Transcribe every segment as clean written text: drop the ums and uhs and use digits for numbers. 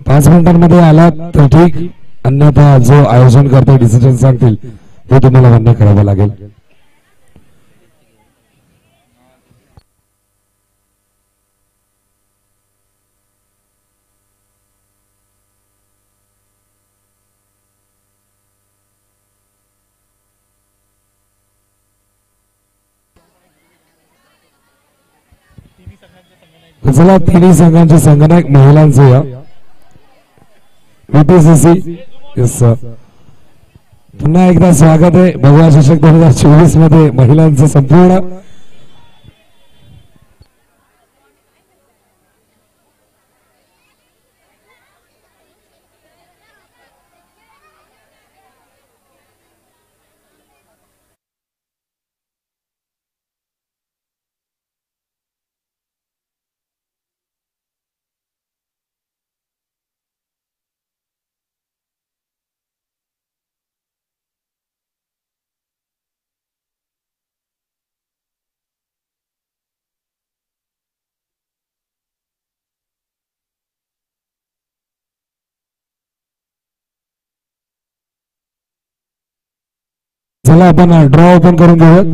5 मिनिटांमध्ये आलात तर ठीक, अन्यथा जो आयोजन करते डिसिजन सांगतील ते तुम्हाला मान्य करावं लागेल. चला तिन्ही संघांचे संगणक महिलांचे या VPCC. यस सर, पुन्हा एकदा स्वागत आहे भगवा चषक 2024 मध्ये महिलांचं संपूर्ण. चला आपण ड्रॉ ओपन करून घेऊयात.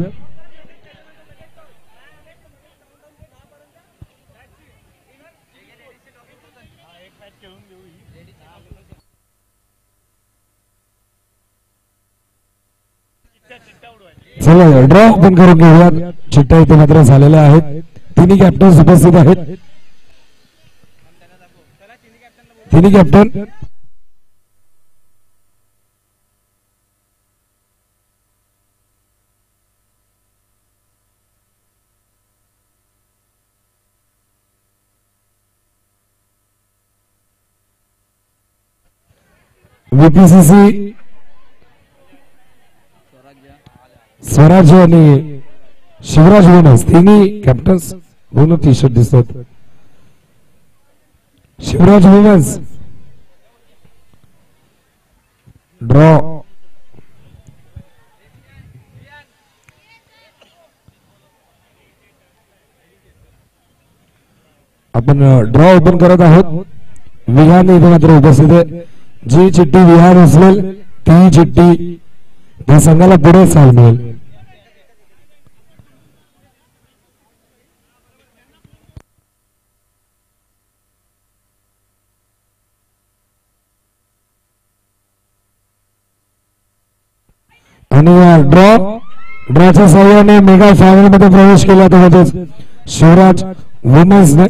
चला ड्रॉ ओपन करून घेऊयात. चिठ्ठ्या इथे मात्र झालेल्या आहेत. तिन्ही कॅप्टन उपस्थित आहेत. तिन्ही कॅप्टन VPCC स्वराज्य आणि शिवराज वुमन्स तिन्ही कॅप्टन्स दोन टी शर्ट दिसतात. Shivraj women's draw. आपण ड्रॉ ओपन करत आहोत. विहान इथे मात्र उपस्थित आहे. जी चिठ्ठी विहार उचलेल ती चिठ्ठी त्या संघाला पुढे चाल मिळेल. आणि ड्रॉच्या सहाय्याने मेगा फायनल मध्ये प्रवेश केला तर शिवराज वुमन्सने.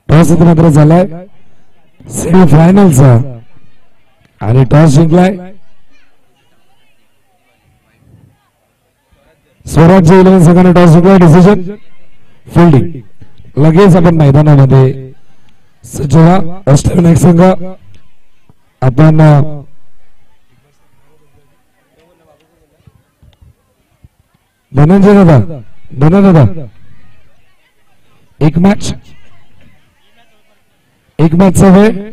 टॉस इथे मात्र झालाय सेमीफायनलचा आणि टॉस जिंकलाय स्वराज्य 11 संघाने. टॉस जिंकलाय. Decision fielding. लगेच आपण मैदानामध्ये सज्ज व्हा. अष्टविनायक संघ आपण धनंजय दादा एक मॅचचा वेळ.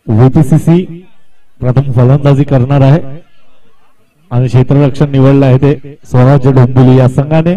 VPCC प्रथम फलंदाजी करणार आहे आणि क्षेत्ररक्षण निवडलं आहे ते स्वराज्य डोंबिवली या संघाने.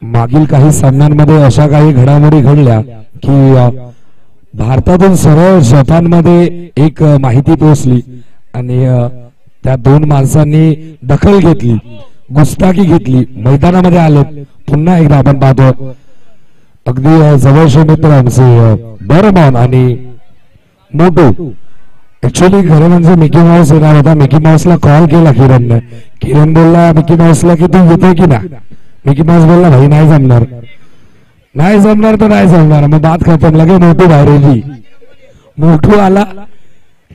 मागील काही सामन्यांमध्ये अशा काही घडामोडी घडल्या की भारतातून सरळ जपानमध्ये एक माहिती पोहोचली आणि त्या दोन माणसांनी दखल घेतली, गुस्ताखी घेतली, मैदानामध्ये आले. पुन्हा एकदा आपण पाहतो अगदी जवळचे मित्र आमचे डोरेमॉन आणि मोटू. ऍक्च्युअली खरं म्हणजे मिकी माऊस येणार होता. मिकी माऊसला कॉल केला किरणने. किरण बोलला मिकी माऊसला की तू येतोय की ना. मिकी माऊस बोलला भाई नाही जमणार, नाही जमणार तर नाही जमणार. मग बात खतम. लगे मोटू बाहेर येली. मोटू आला,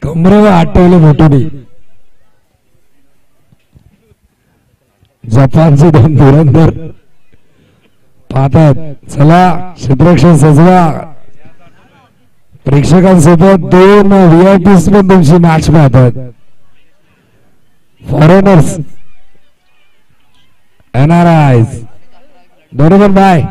कमरेवर हात ठेवले मोटूने. जपानचे दोन धुरंधर पाहतात. चला क्षेत्ररक्षण सजवा. प्रेक्षकांसोबत दोन व्हीआयपीज पण तुमची मॅच पाहतात. Foreigners, NRIs. बरोबर बाय.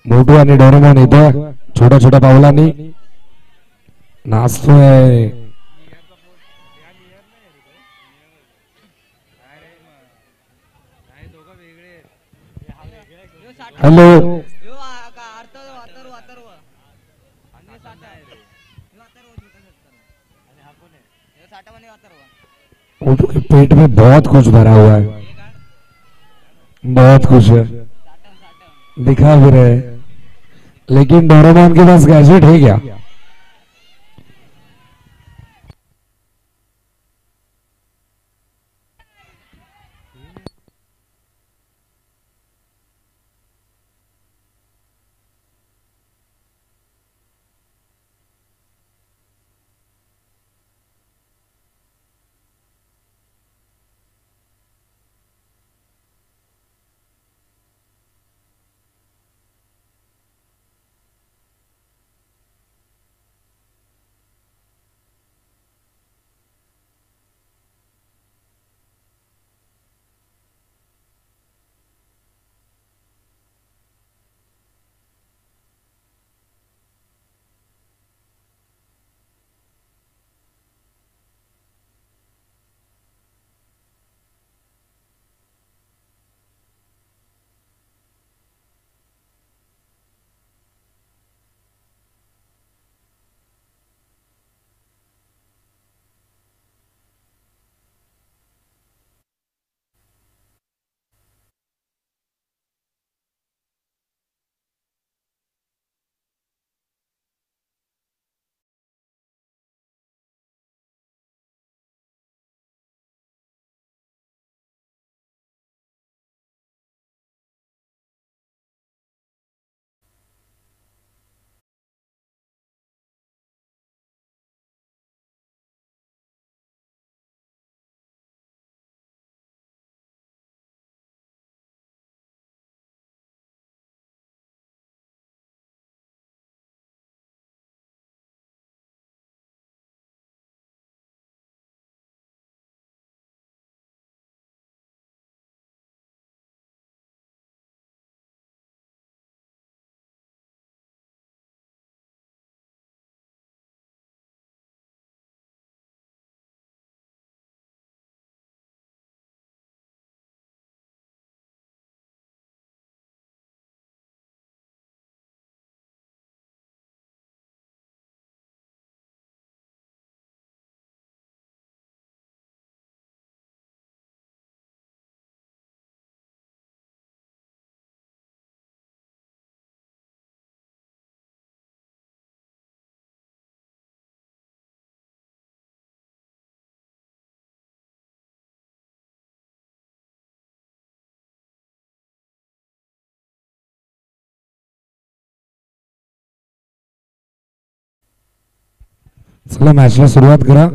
मोटू आणि डोरेमॉन इथं छोट्या छोट्या पावलांनी नाचतोय. हॅलो मोटू के पेट में बहुत कुछ भरा हुआ है, बहुत कुछ है, दिखा भी रहे, लेकिन डोरेमॉन के पास गैजेट है क्या? चला मॅचला सुरुवात करा.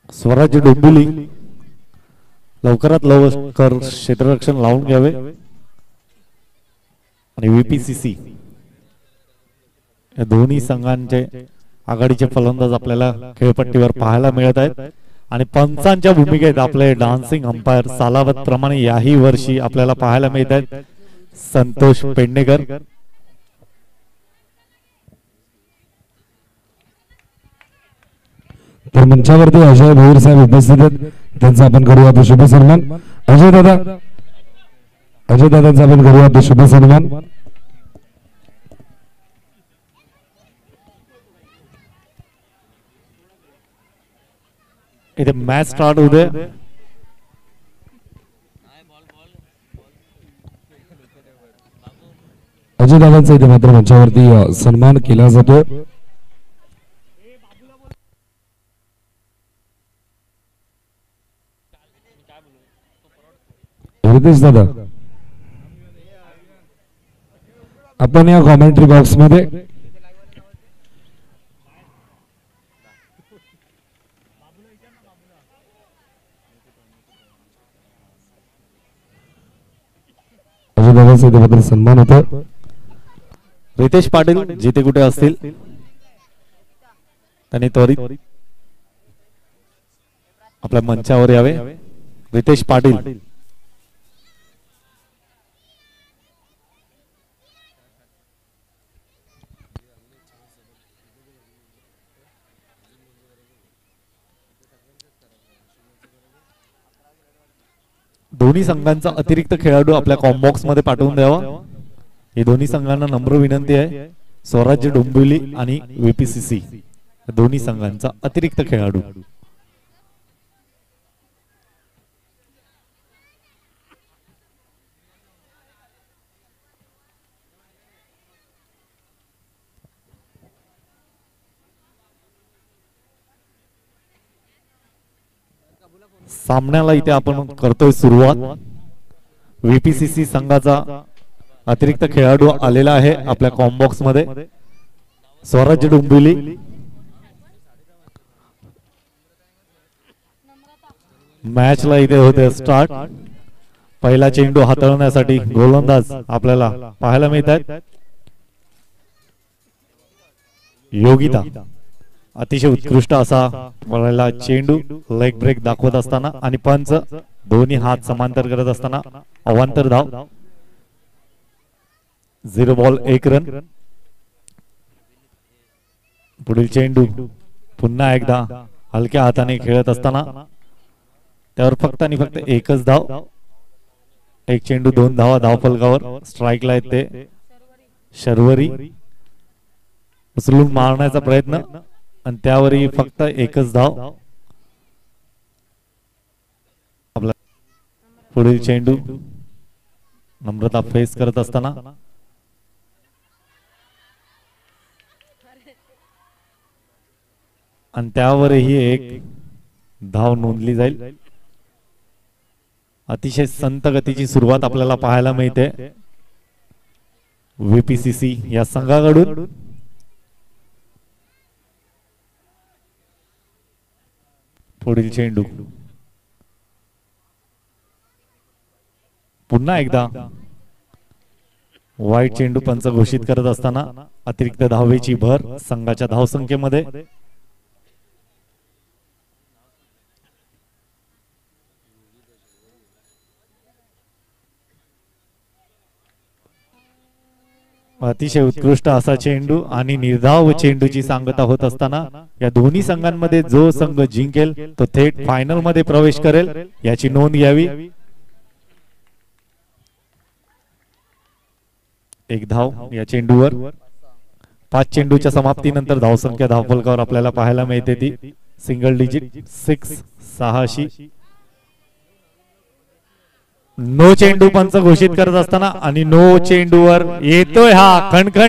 स्वराज्य डोंबिवली लवकरात लवकर क्षेत्ररक्षण लावून घ्यावे आणि व्हीपीसीसी या दोन्ही संघांचे आघाडीचे फलंदाज आपल्याला खेळपट्टीवर पाहायला मिळत आहेत आणि पंचांच्या भूमिकेत आपले डान्सिंग अंपायर सालावत प्रमाणे याही वर्षी आपल्याला पाहायला मिळत आहेत संतोष पेडणेकर. तर मंचावरती अजय भोईर साहेब उपस्थित आहेत, त्यांचा आपण करूया शुभ सन्मान. अजय दादांचा आपण करूया शुभ सन्मान. इथे मॅच स्टार्ट होऊ दे. अजय दादांचा इथे मात्र मंचावरती सन्मान केला जातो. रितेश दादा आपण या कॉमेंट्री बॉक्स मध्ये अजय दादांचा इथे मात्र सन्मान होतो. रितेश पाटील जिथे कुठे असतील त्यांनी त्वरित आपल्या मंचावर यावे. रितेश पाटील दोन्ही संघांचा अतिरिक्त खेळाडू आपल्या कॉम्बॉक्स मध्ये पाठवून द्यावा. हे दोन्ही संघांना नम्र विनंती आहे. स्वराज्य डोंबिवली आणि व्हीपीसीसी दोन्ही संघांचा अतिरिक्त खेळाडू. सामन्याला इथे आपण करतोय सुरुवात. व्हीपीसीसी संघाचा अतिरिक्त खेळाडू आलेला आहे आपल्या कॉम्बॉक्स मध्ये. स्वराज्य डोंबिवली मॅचला इथे होते स्टार्ट. पहिला चेंडू हाताळण्यासाठी गोलंदाज आपल्याला पाहायला मिळत आहेत. योगिता अतिशय उत्कृष्ट असा वळलेला चेंडू लेग ब्रेक दाखवत असताना आणि पंच दोन्ही हात समांतर करत असताना अवांतर धाव. 0 बॉल 1 रन. पुढील चेंडू पुन्हा एकदा हलक्या हाताने खेळत असताना त्यावर फक्त आणि फक्त एकच धाव. एक चेंडू 2 धावा धावफलकावर. स्ट्राईकला आहेत ते शर्वरी. उचलून मारण्याचा प्रयत्न आणि त्यावरही फक्त एकच धाव. आपला पुढील चेंडू नम्रता फेस करत असताना आणि त्यावरही एक धाव नोंदली जाईल. अतिशय संत गतीची सुरुवात आपल्याला पाहायला मिळते VPCC या संघाकडून. पुढील चेंडू पुन्हा एकदा वाईट चेंडू पंच घोषित करत असताना अतिरिक्त धावेची भर संघाच्या धावसंख्येमध्ये. अतिशय उत्कृष्ट असा चेंडू आणि निर्धाव चेंडूची सांगता होत असताना या दोन्ही संघांमध्ये जो संघ जिंकेल तो थेट फायनल मध्ये प्रवेश करेल याची नोंद घ्यावी. एक धाव या चेंडूवर. 5 चेंडूच्या समाप्तीनंतर धावसंख्या धावफलकावर आपल्याला पाहायला मिळते ती सिंगल डिजिट 6. नो चेंडू पंच घोषित करत असताना आणि नो चेंडूवर येतोय हा खणखण.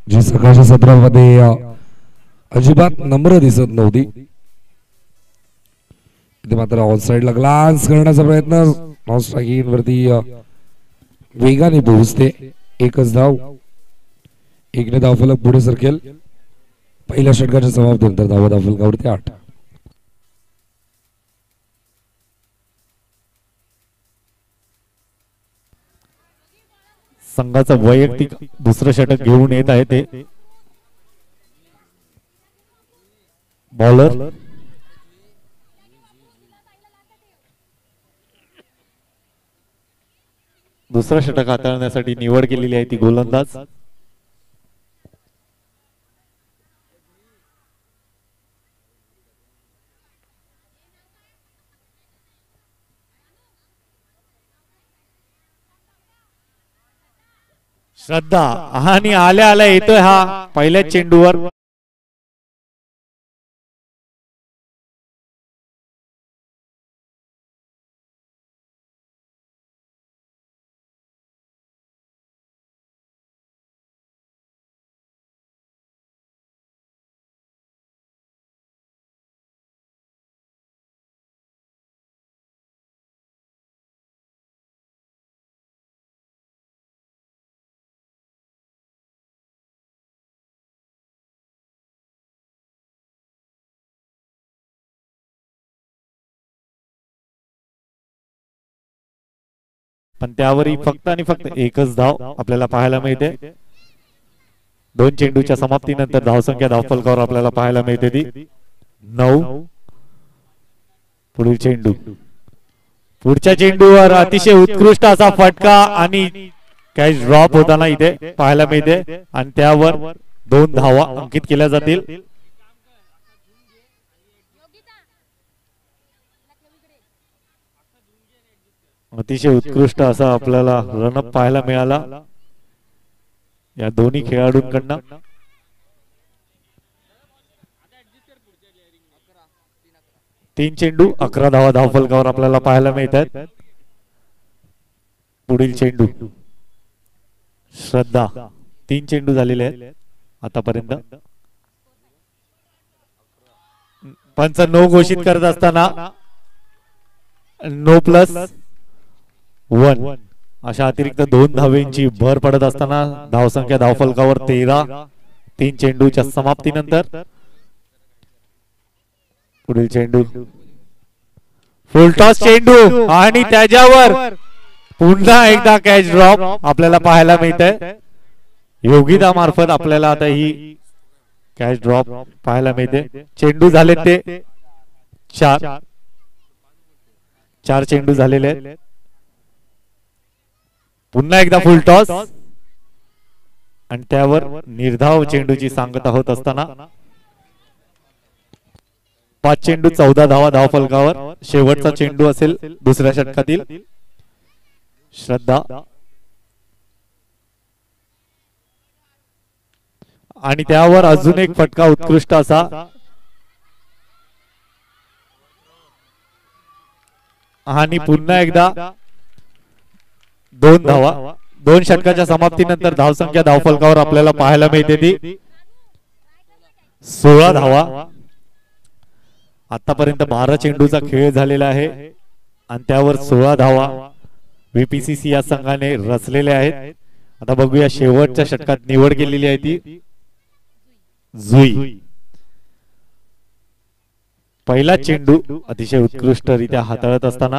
जी सकाळच्या सत्रामध्ये अजिबात नम्र दिसत नव्हती ते मात्र ऑनसाइडला ग्लान्स करण्याचा प्रयत्न. नॉन स्ट्रायकिंग वरती वेगाने पोहोचते. एकच धाव. 1 धावफलक पुढे सरकेल. पहिल्या षटकाच्या समाप्तीनंतर धावफलकावरती 8. संघाचं वैयक्तिक दुसरं षटक घेऊन येत आहे ते बॉलर. दुसरं षटक हाताळण्यासाठी निवड केलेली आहे ती गोलंदाज. श्रद्धा आणि आल्या आल्या येतोय हा पहिल्या चेंडूवर. पण त्यावरही फक्त आणि फक्त एकच धाव आपल्याला पाहायला मिळते. 2 चेंडूच्या समाप्तीनंतर धावसंख्या धावफलकावर आपल्याला पाहायला मिळते ती 9. पुढील चेंडू. पुढच्या चेंडूवर अतिशय उत्कृष्ट असा फटका आणि कॅच ड्रॉप होताना इथे पाहायला मिळते आणि त्यावर 2 धावा अंकित केल्या जातील. अतिशय उत्कृष्ट असा आपल्याला रनअप पाहायला मिळाला या दोन्ही खेळाडूंकडनं. तीन चेंडू 11 धावा धावफलकावर आपल्याला पाहायला मिळतात. पुढील चेंडू श्रद्धा. 3 चेंडू झालेले आहेत आतापर्यंत. पंच नो घोषित करत असताना नो प्लस 1 अशा अतिरिक्त 2 धावेंची भर पडत असताना धावसंख्या धावफलकावर 13. 3 चेंडूच्या समाप्तीनंतर पुढील चेंडू फुलटॉस चेंडू आणि त्याच्यावर पुन्हा एकदा कॅच ड्रॉप आपल्याला पाहायला मिळतंय. योगिता मार्फत आपल्याला आता ही कॅच ड्रॉप पाहायला मिळते. चेंडू झाले ते 4 चेंडू झालेले आहेत. पुन्हा एकदा फुलटॉस आणि त्यावर निर्धाव चेंडूची सांगता होत असताना 5 चेंडू 14 धावा धावफलकावर. शेवटचा चेंडू असेल दुसऱ्या षटकातील. श्रद्धा आणि त्यावर अजून एक फटका उत्कृष्ट असा. आणि पुन्हा एकदा 2 धावा. 2 षटकाच्या समाप्तीनंतर धावसंख्या धावफलकावर आपल्याला पाहायला मिळते ती 16 धावा. आतापर्यंत 12 चेंडूचा खेळ झालेला आहे आणि त्यावर 16 धावा VPCC या संघाने रचलेल्या आहेत. आता बघूया शेवटच्या षटकात निवड केलेली आहे ती जुई. पहिला चेंडू अतिशय उत्कृष्टरित्या हाताळत असताना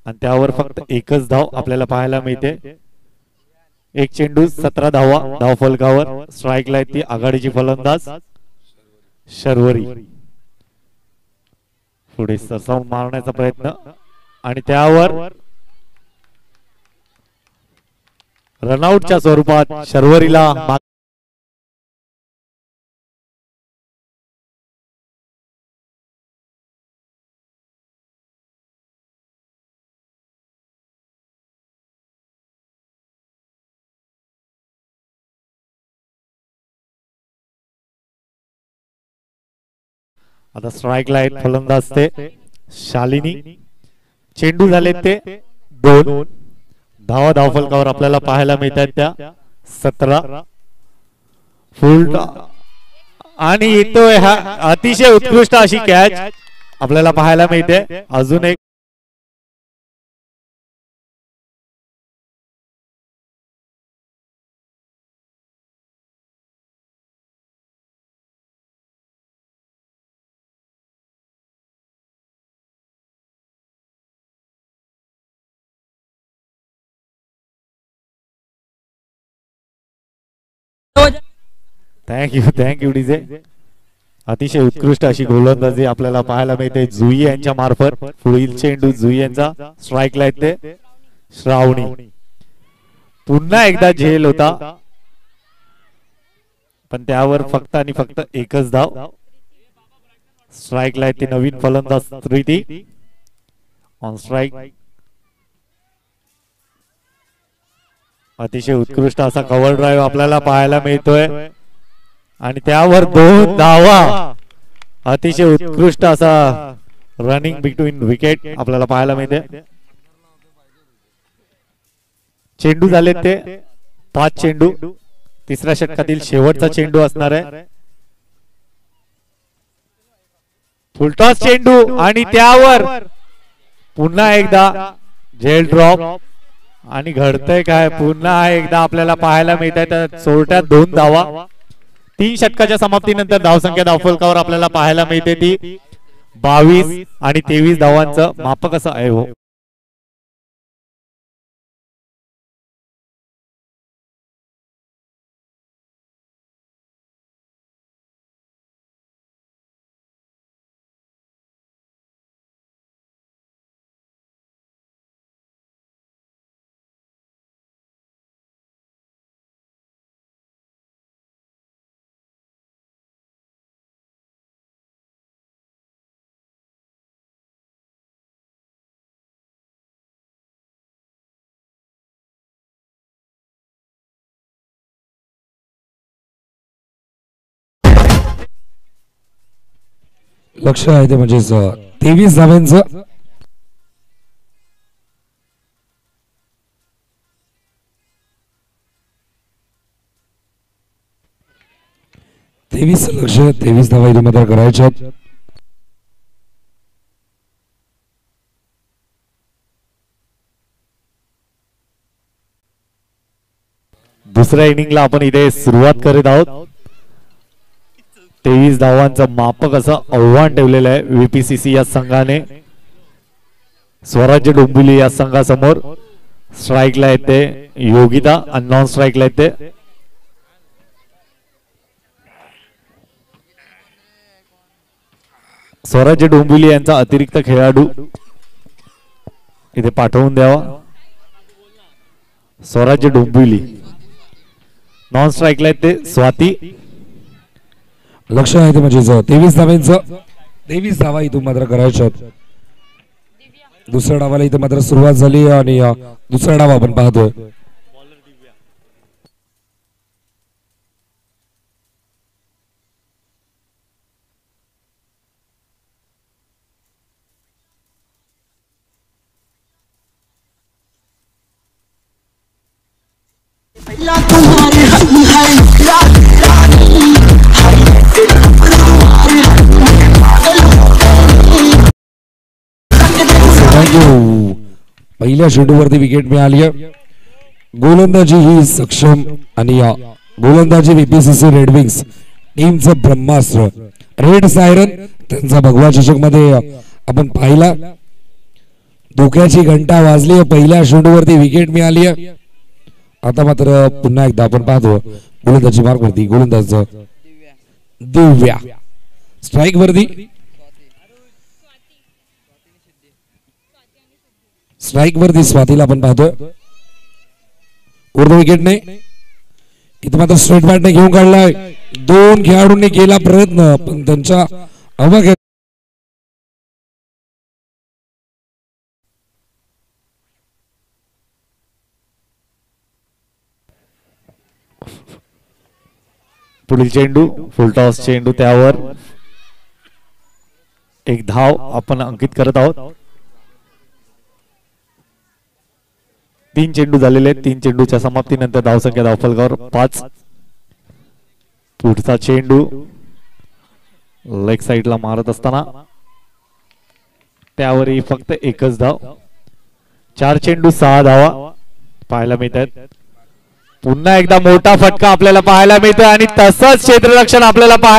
आणि त्यावर फक्त एकच धाव आपल्याला पाहायला मिळते. एक चेंडू 17 धावा धावफलकावर. स्ट्राईकला ती आघाडीची फलंदाज शर्वरी. पुढे सरसावून मारण्याचा प्रयत्न आणि त्यावर रनआउटच्या स्वरूपात शर्वरीला आता स्ट्राईकला एक फलंदाज ते शालिनी. चेंडू झाले ते 2 धावा धावफलकावर आपल्याला पाहायला मिळतात त्या 17. फुल आणि येतोय हा अतिशय उत्कृष्ट अशी कॅच आपल्याला पाहायला मिळते. अजून एक थँक्यू डीजे. अतिशय उत्कृष्ट अशी गोलंदाजी आपल्याला पाहायला मिळते जुई यांच्या मार्फत. पुढील चेंडू जुई यांचा. स्ट्राईकला येते श्रावणी. पुन्हा एकदा झेल होता पण त्यावर फक्त आणि फक्त एकच धाव. स्ट्राईकला येते नवीन फलंदाज प्रीती. ऑन स्ट्राईक अतिशय उत्कृष्ट असा कव्हर ड्राईव्ह आपल्याला पाहायला मिळतोय आणि त्यावर 2 धावा. अतिशय उत्कृष्ट असा रनिंग बिटवीन विकेट आपल्याला पाहायला मिळते. चेंडू झाले ते 5 चेंडू. तिसऱ्या षटकातील शेवटचा चेंडू असणार आहे. फुलटॉस चेंडू आणि त्यावर पुन्हा एकदा झेल ड्रॉप आणि घडतंय काय पुन्हा एकदा आपल्याला पाहायला मिळत आहे. सोरट्यात 2 धावा. 3 षटकाच्या समाप्तीनंतर धावसंख्या धावफलकावर आपल्याला पाहायला मिळते ती 22 आणि 23 धावांचं मापक असं आहे हो. लक्ष आहे ते म्हणजे 23 धावांचं. लक्ष 23 धावा इथे मात्र करायच्या. दुसऱ्या इनिंगला आपण इथे सुरुवात करीत आहोत. 23 धावांचं मापक असं आव्हान ठेवलेलं आहे VPCC या संघाने. स्वराज्य डोंबिवली या संघासमोर स्ट्राईकला येते योगिता आणि नॉन स्ट्राईकला येते स्वराज्य डोंबिवली यांचा अतिरिक्त खेळाडू इथे पाठवून द्यावा. स्वराज्य डोंबिवली नॉन स्ट्राईकला येते स्वाती. लक्ष आहे ते म्हणजे 23 धावांचं 23 धावा इथून मात्र करायच्या. दुसऱ्या डावाला इथे मात्र सुरुवात झाली आणि दुसरा डाव आपण पाहतोय. पहिल्या चेंडूवरती विकेट मिळाली. गोलंदाजी ही सक्षम आणि गोलंदाजी बीपीसीसी रेड विंग्स टीमचं ब्रह्मास्त्र रेड सायरन त्यांचा भगवा चषक मध्ये आपण पाहिला. धोक्याची घंटा वाजली. पहिल्या चेंडूवरती विकेट मिळाली. आता मात्र पुन्हा एकदा आपण पाहतो गोलंदाजी मार्ग वरती गोलंदाज दिव्या स्ट्राईक वरती स्वातीला आपण पाहतोय. उर्द विकेटने इथे मात्र स्ट्रेट बॅटने घेऊन काढलाय. दोन खेळाडूंनी केला प्रयत्न पण त्यांच्या अवघ्या पुढील चेंडू फुलटॉस चेंडू त्यावर एक धाव आपण अंकित करत आहोत. 3 चेंडू झालेले 3 चेंडूच्या समाप्तीनंतर धावसंख्या धावफलकावर 5. पुढचा चेंडू लेग साइडला मारत असताना त्यावरही फक्त एकच धाव. 4 चेंडू 6 धावा पाहायला मिळत आहेत. पुन्हा एकदा मोठा फटका आपल्याला पाहायला मिळतोय आणि तसंच क्षेत्ररक्षण आपल्याला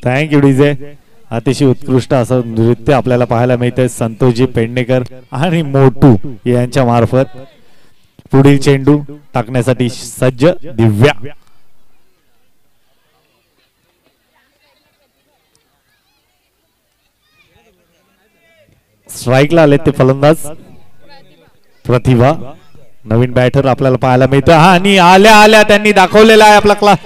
थँक्यू डीजे. अतिशय उत्कृष्ट असं नृत्य आपल्याला पाहायला मिळतंय संतोषजी पेडणेकर आणि मोटू यांच्या मार्फत. पुढील चेंडू टाकण्यासाठी सज्ज दिव्या. स्ट्राईकला आले ते फलंदाज प्रतिभा नवीन बॅटर आपल्याला पाहायला मिळतं आणि आल्या आल्या त्यांनी दाखवलेला आहे आपला क्लास.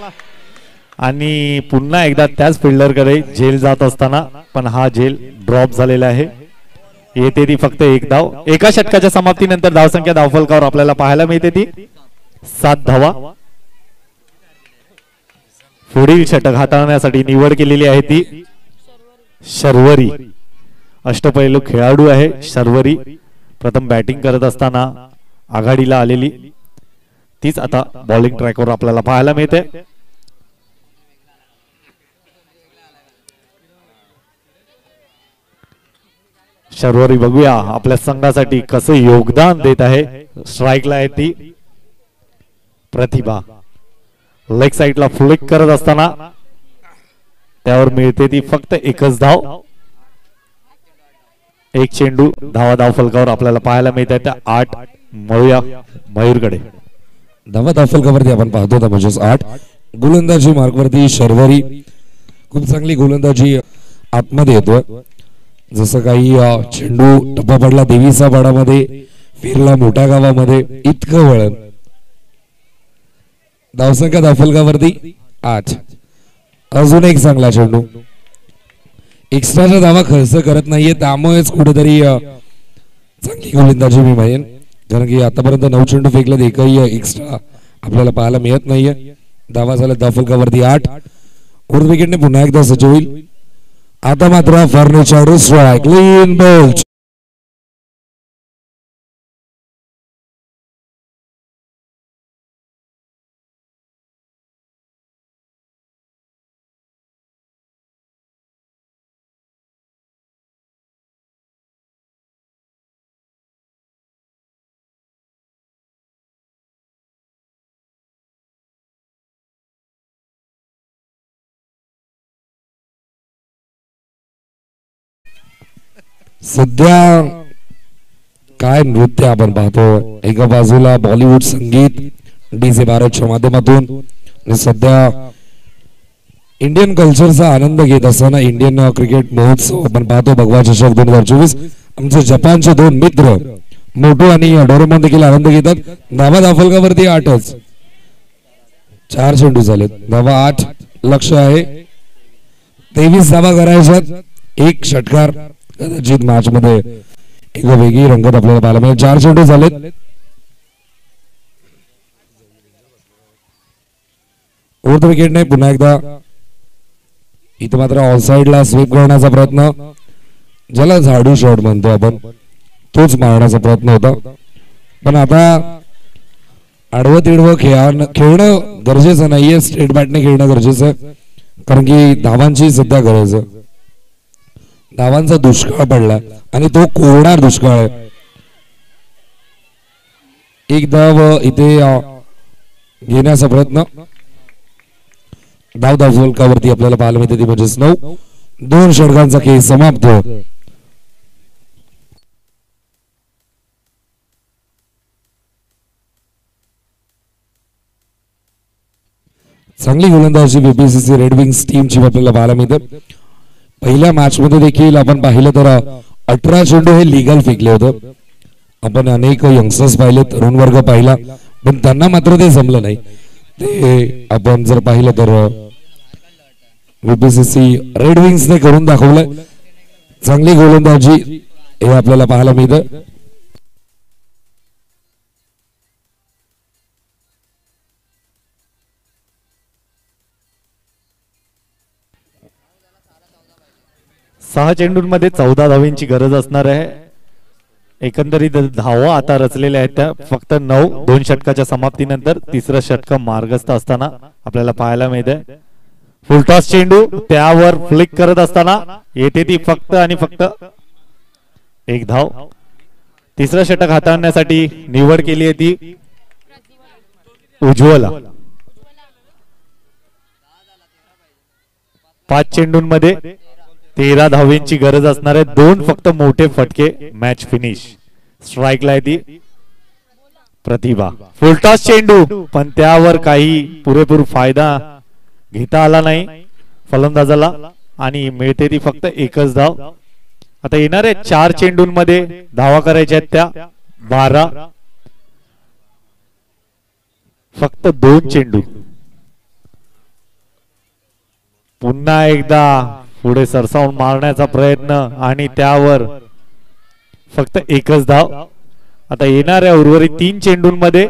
आणि पुन्हा एकदा त्याच फिल्डरकडे झेल जात असताना पण हा झेल ड्रॉप झालेला आहे. येते ती फक्त एक धाव. एका षटकाच्या समाप्तीनंतर धावसंख्या धावफलकावर आपल्याला पाहायला मिळते ती 7 धावा. पुढील षटक हाताळण्यासाठी निवड केलेली आहे ती शर्वरी. अष्टपैलू खेळाडू आहे शर्वरी. प्रथम बॅटिंग करत असताना आघाडीला आलेली तीच आता बॉलिंग ट्रॅकवर आपल्याला पाहायला मिळते. शर्वरी बघूया आपल्या संघासाठी कसं योगदान देत आहे. स्ट्राईकला आहे ती प्रतिभा. लेग साइडला फ्लिक करत असताना त्यावर मिळते ती फक्त एकच धाव. एक चेंडू धावा धावफलकावर आपल्याला पाहायला मिळते त्या 8. मळूया मयूरकडे. धावा धावफलकावरती आपण पाहतो म्हणजे 8. गोलंदाजी मार्गवरती शर्वरी खूप चांगली गोलंदाजी आतमध्ये येतोय. जसं काही चेंडू टप्पा पडला देवीचा पाडामध्ये फिरला मोठ्या गावामध्ये इतकं वळण. धावसंख्या धावफलकावरती 8. अजून एक चांगला चेंडू. एक्स्ट्राचा धावा खर्च करत नाहीये त्यामुळेच कुठेतरी चांगली गोलंदाजी मी म्हणेन. कारण की आतापर्यंत 9 चेंडू फेकले एकही एक्स्ट्रा आपल्याला पाहायला मिळत नाहीये. धावा झाल्या धावफलकावरती 8. उर्द विकेटने पुन्हा एकदा सज्ज होईल. आता मात्र फर्निचर स्ट्राईक क्लीन बॉल. सध्या काय नृत्य आपण पाहतो. एका बाजूला बॉलिवूड संगीत डीजे भारतच्या माध्यमातून आणि सध्या इंडियन कल्चरचा आनंद घेत असताना इंडियन क्रिकेट महोत्सव आपण पाहतो. भगवा चषक 2024. आमचे जपानचे दोन मित्र मोटू आणि डोरेमॉन देखील आनंद घेतात. धावा दाफलकावरती 8च. 4 चेंडू झालेत. धावा 8 लक्ष आहे. 23 धावा करायच्यात. एक षटकार. कदाचित मॅच मध्ये एक वेगळी रंगत आपल्याला पाहायला मिळेल. 4 चेंडू झालेत. फोर्थ विकेट नाही. पुन्हा एकदा इथं मात्र ऑफसाइडला स्वीप करण्याचा प्रयत्न, ज्याला झाडू शॉट म्हणतो आपण, तोच मारण्याचा प्रयत्न होता. पण आता आडवं तिडवं खेळणं गरजेचं नाहीये. स्ट्रेट बॅटने खेळणं गरजेचं आहे. कारण की धावांची सध्या गरज आहे. धावांचा दुष्काळ पडला आणि तो कोरडा दुष्काळ आहे. एक धाव इथे घेण्याचा प्रयत्न. धाव फलकावरती आपल्याला पाहायला मिळते ती म्हणजे 9. 2 षटकांचा खेळ समाप्त. चांगली गोलंदाजी बीपीसीसी रेड विंग्स टीमची आपल्याला पाहायला मिळते. पहिल्या मॅच मध्ये देखील आपण पाहिलं तर 18 चेंडू हे लिगल फेकले होतं. आपण अनेक यंगस्टर्स पाहिले, तरुण वर्ग पाहिला, पण त्यांना मात्र ते जमलं नाही. ते आपण जर पाहिलं तर बीपीसीसी रेड विंग्सने करून दाखवलं. चांगली गोलंदाजी हे आपल्याला पाहायला मिळतं. सहा चेंडूंमध्ये 14 धावांची गरज असणार आहे. एकंदरीत धावा आता रचलेल्या आहेत त्या फक्त 9. 2 षटकाच्या समाप्तीनंतर तिसरं षटक मार्गस्थ असताना आपल्याला पाहायला मिळते. फुलटॉस चेंडू त्यावर फ्लिक करत असताना येते ती फक्त आणि फक्त 1 धाव. तिसरं षटक हाताळण्यासाठी निवड केली आहे ती उज्ज्वला. 5 चेंडूंमध्ये 13 धावेंची गरज असणार आहे. 2 फक्त मोठे फटके मॅच फिनिश. स्ट्राईकला आहे ती प्रतिभा. फुलटॉस चेंडू पण त्यावर काही पुरेपूर फायदा घेता आला नाही फलंदाजाला आणि मिळते ती फक्त 1च धाव. आता येणाऱ्या 4 चेंडूंमध्ये धावा करायच्या आहेत त्या 12. फक्त 2 चेंडू. पुन्हा एकदा पुढे सरसावून मारण्याचा प्रयत्न आणि त्यावर फक्त 1च धाव. आता येणाऱ्या उर्वरित 3 चेंडूंमध्ये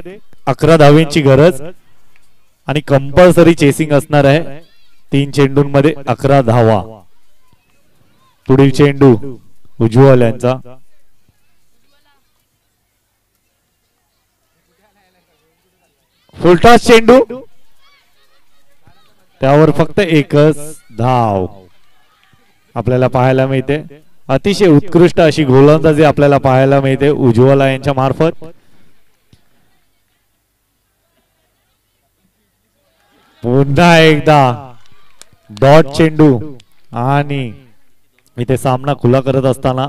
11 धावेंची गरज आणि कंपल्सरी चेसिंग असणार आहे. 3 चेंडूंमध्ये 11 धावा. पुढील चेंडू उज्ज्वल यांचा. फुलटॉस चेंडू त्यावर फक्त 1च धाव आपल्याला पाहायला मिळते. अतिशय उत्कृष्ट अशी गोलंदाजी आपल्याला पाहायला मिळते उज्ज्वला यांच्या मार्फत. पुन्हा एकदा डॉट चेंडू आणि इथे सामना खुला करत असताना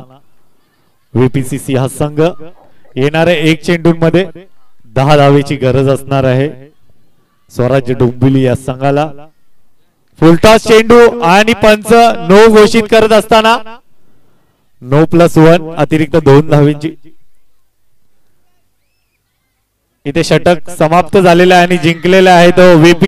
बीपीसीसी हा संघ येणाऱ्या 1 चेंडूंमध्ये 10 धावेची गरज असणार आहे स्वराज्य डोंबिवली या संघाला. फुलटॉस चेंडू आणि पंच नो घोषित करत असताना नो+1 अतिरिक्त 2 धावेंची. इथे षटक समाप्त झालेले आहे आणि जिंकलेले आहे तो व्हीपी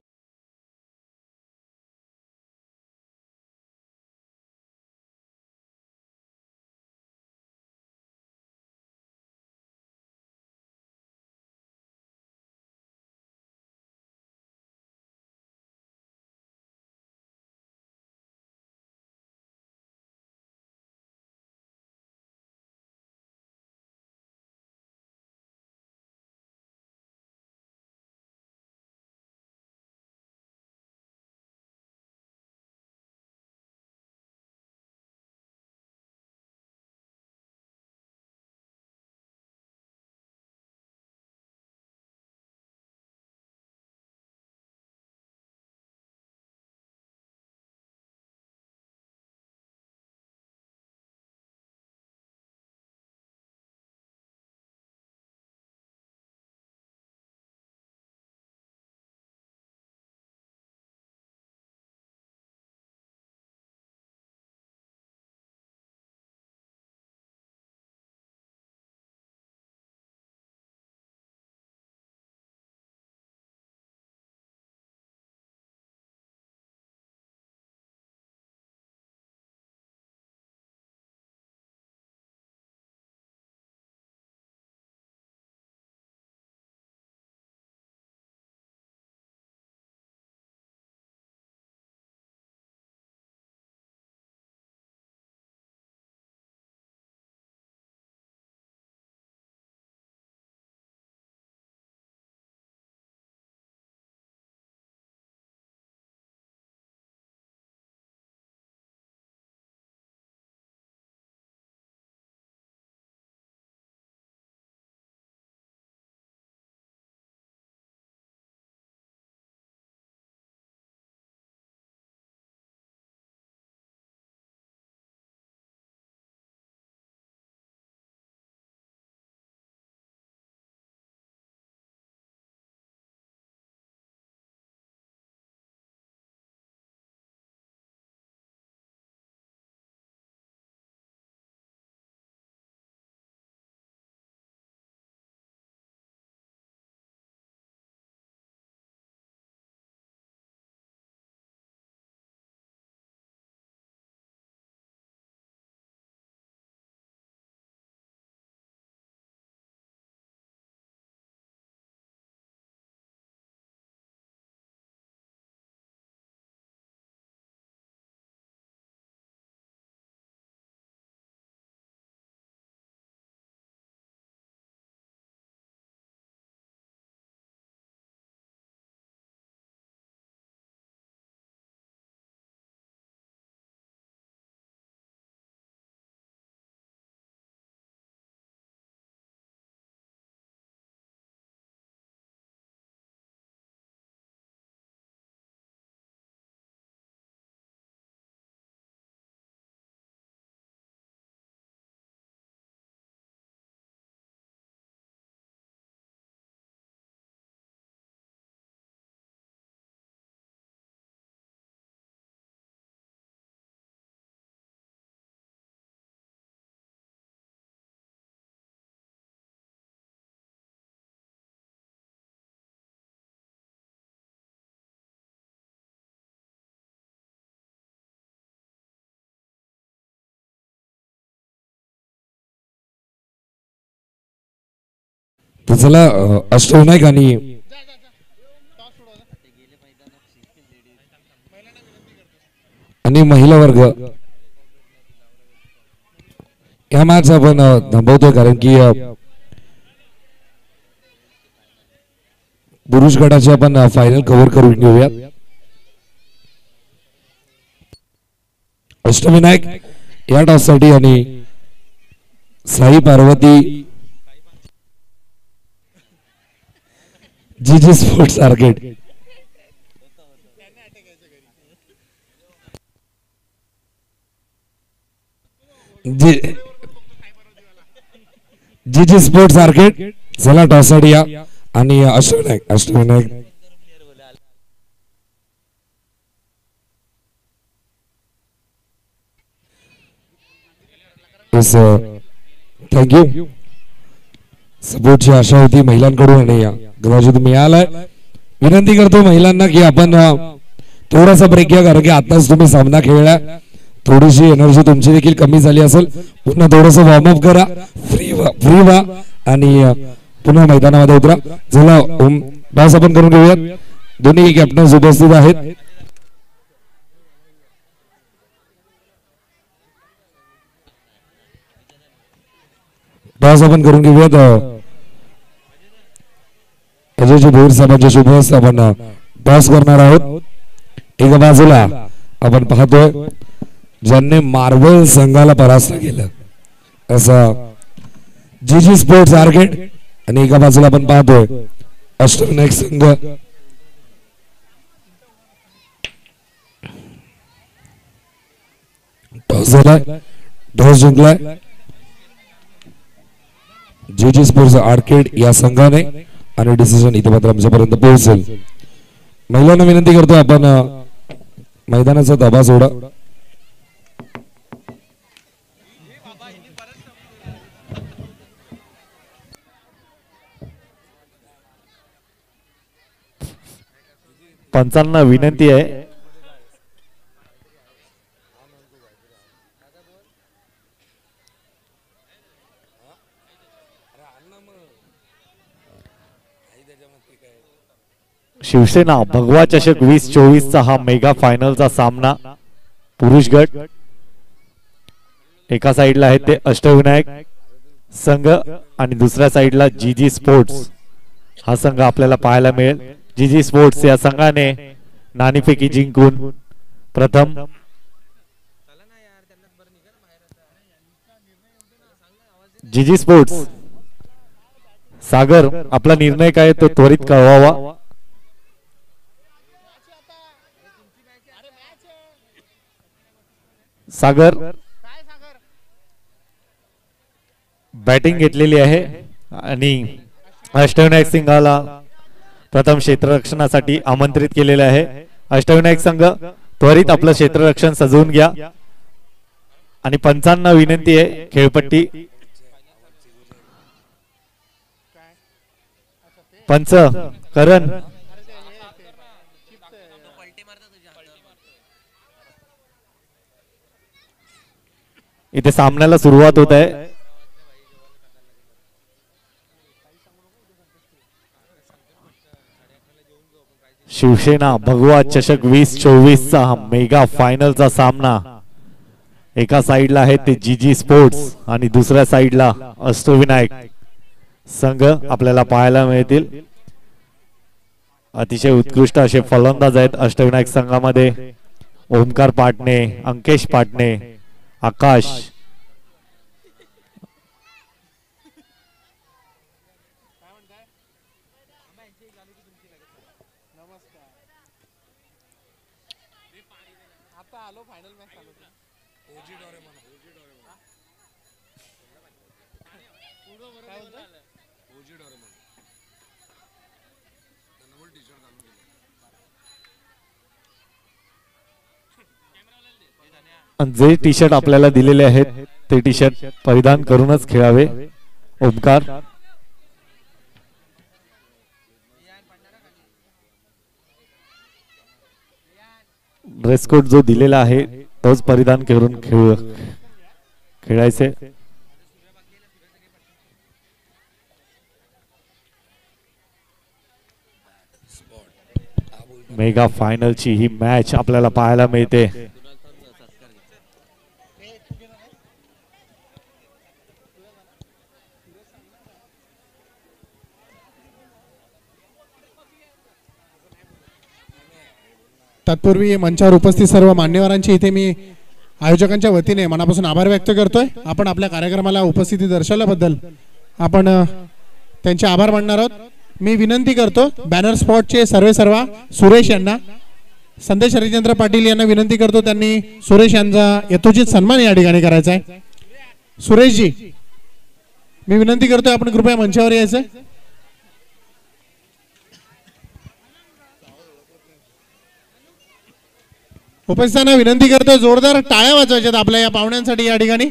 तर चला अष्टविनायक आणि महिला वर्ग या मॅच आपण थांबवतोय कारण की पुरुष गटाचे आपण फायनल कव्हर करून घेऊयात. अष्टविनायक या टॉससाठी आणि साई पार्वती जी स्पोर्ट्स आर्केड जी स्पोर्ट्स आर्केड चला टॉससाठी या आणि अष्टविनायक थँक्यू. सपोर्टची आशा होती महिलांकडून आणि कदाचित मिळालाय. विनंती करतो महिलांना की आपण थोडासा ब्रेक घ्या कारण की आताच तुम्ही सामना खेळला, थोडीशी एनर्जी तुमची देखील कमी झाली असेल. पुन्हा थोडस वॉर्मअप करा, फ्री व्हा आणि पुन्हा मैदानामध्ये उतरा. चला बस आपण करून घेऊयात. दोन्ही कॅप्टन्स उपस्थित आहेत. बस आपण करून घेऊयात. अजयजी भोईर साहेबांच्या शुभ हस्ते आपण टॉस करणार आहोत. एका बाजूला आपण पाहतोय ज्यांनी मार्बल संघाला परास्त केलं असं जी स्पोर्ट्स आर्केड आणि एका बाजूला आपण पाहतोय अष्टविनायक संघ. टॉस झालाय, टॉस जिंकलाय जी स्पोर्ट्स आर्केड या संघाने आणि डिसिजन इथे मात्र आमच्यापर्यंत पोहोचेल. महिलांना विनंती करतो आपण मैदानाचा ताबा सोडा. पंचांना विनंती आहे शिवसेना भगवा चषक 2024 चा हा मेगा फायनलचा सामना. पुरुष गट एका साइडला आहेत ते अष्टविनायक संघ आणि दुसऱ्या साइडला जी स्पोर्ट्स हा संघ आपल्याला पाहायला मिळेल. जी स्पोर्ट्स या संघाने नाणेफेकी जिंकून प्रथम जी स्पोर्ट्स सागर आपला निर्णय काय तो त्वरित कळवावा. सागर बॅटिंग घेतलेली आहे आणि अष्टविनायक संघाला प्रथम क्षेत्ररक्षणासाठी आमंत्रित केलेले आहे. अष्टविनायक संघ त्वरित आपलं क्षेत्ररक्षण सजवून घ्या आणि पंचांना विनंती आहे खेळपट्टी पंच करण इथे सामन्याला सुरुवात होत आहे. शिवसेना भगवा चषक 2024 चा हा मेगा फायनलचा सामना. एका साइडला आहे ते जी स्पोर्ट्स आणि दुसऱ्या साइडला अष्टविनायक संघ आपल्याला पाहायला मिळतील. अतिशय उत्कृष्ट असे फलंदाज आहेत अष्टविनायक संघामध्ये. ओमकार पाटणे, अंकेश पाटणे, आकाश जे टी शर्ट आपल्याला दिलेले आहेत ते टी शर्ट परिधान करूनच खेळावे. ओमकार ड्रेस कोड जो दिलेला आहे तोच परिधान करून खेळायचे. मेगा फायनलची ही मॅच आपल्याला पाहायला मिळते. तत्पूर्वी मंचावर उपस्थित सर्व मान्यवरांची इथे मी आयोजकांच्या वतीने मनापासून आभार व्यक्त करतोय. आपण आपल्या कार्यक्रमाला उपस्थिती दर्शवल्याबद्दल आपण त्यांचे आभार मानणार आहोत. मी विनंती करतो बॅनर स्पॉटचे सर्वेसर्वा सुरेश यांना, संदेश हरिचंद्र पाटील यांना विनंती करतो त्यांनी सुरेश यांचा यथोचित सन्मान या ठिकाणी करायचा आहे. सुरेशजी मी विनंती करतोय आपण कृपया मंचावर यायचं. उपस्थितांना विनंती करतो जोरदार टाळ्या वाजवायच्यात आपल्या या पाहुण्यांसाठी या ठिकाणी.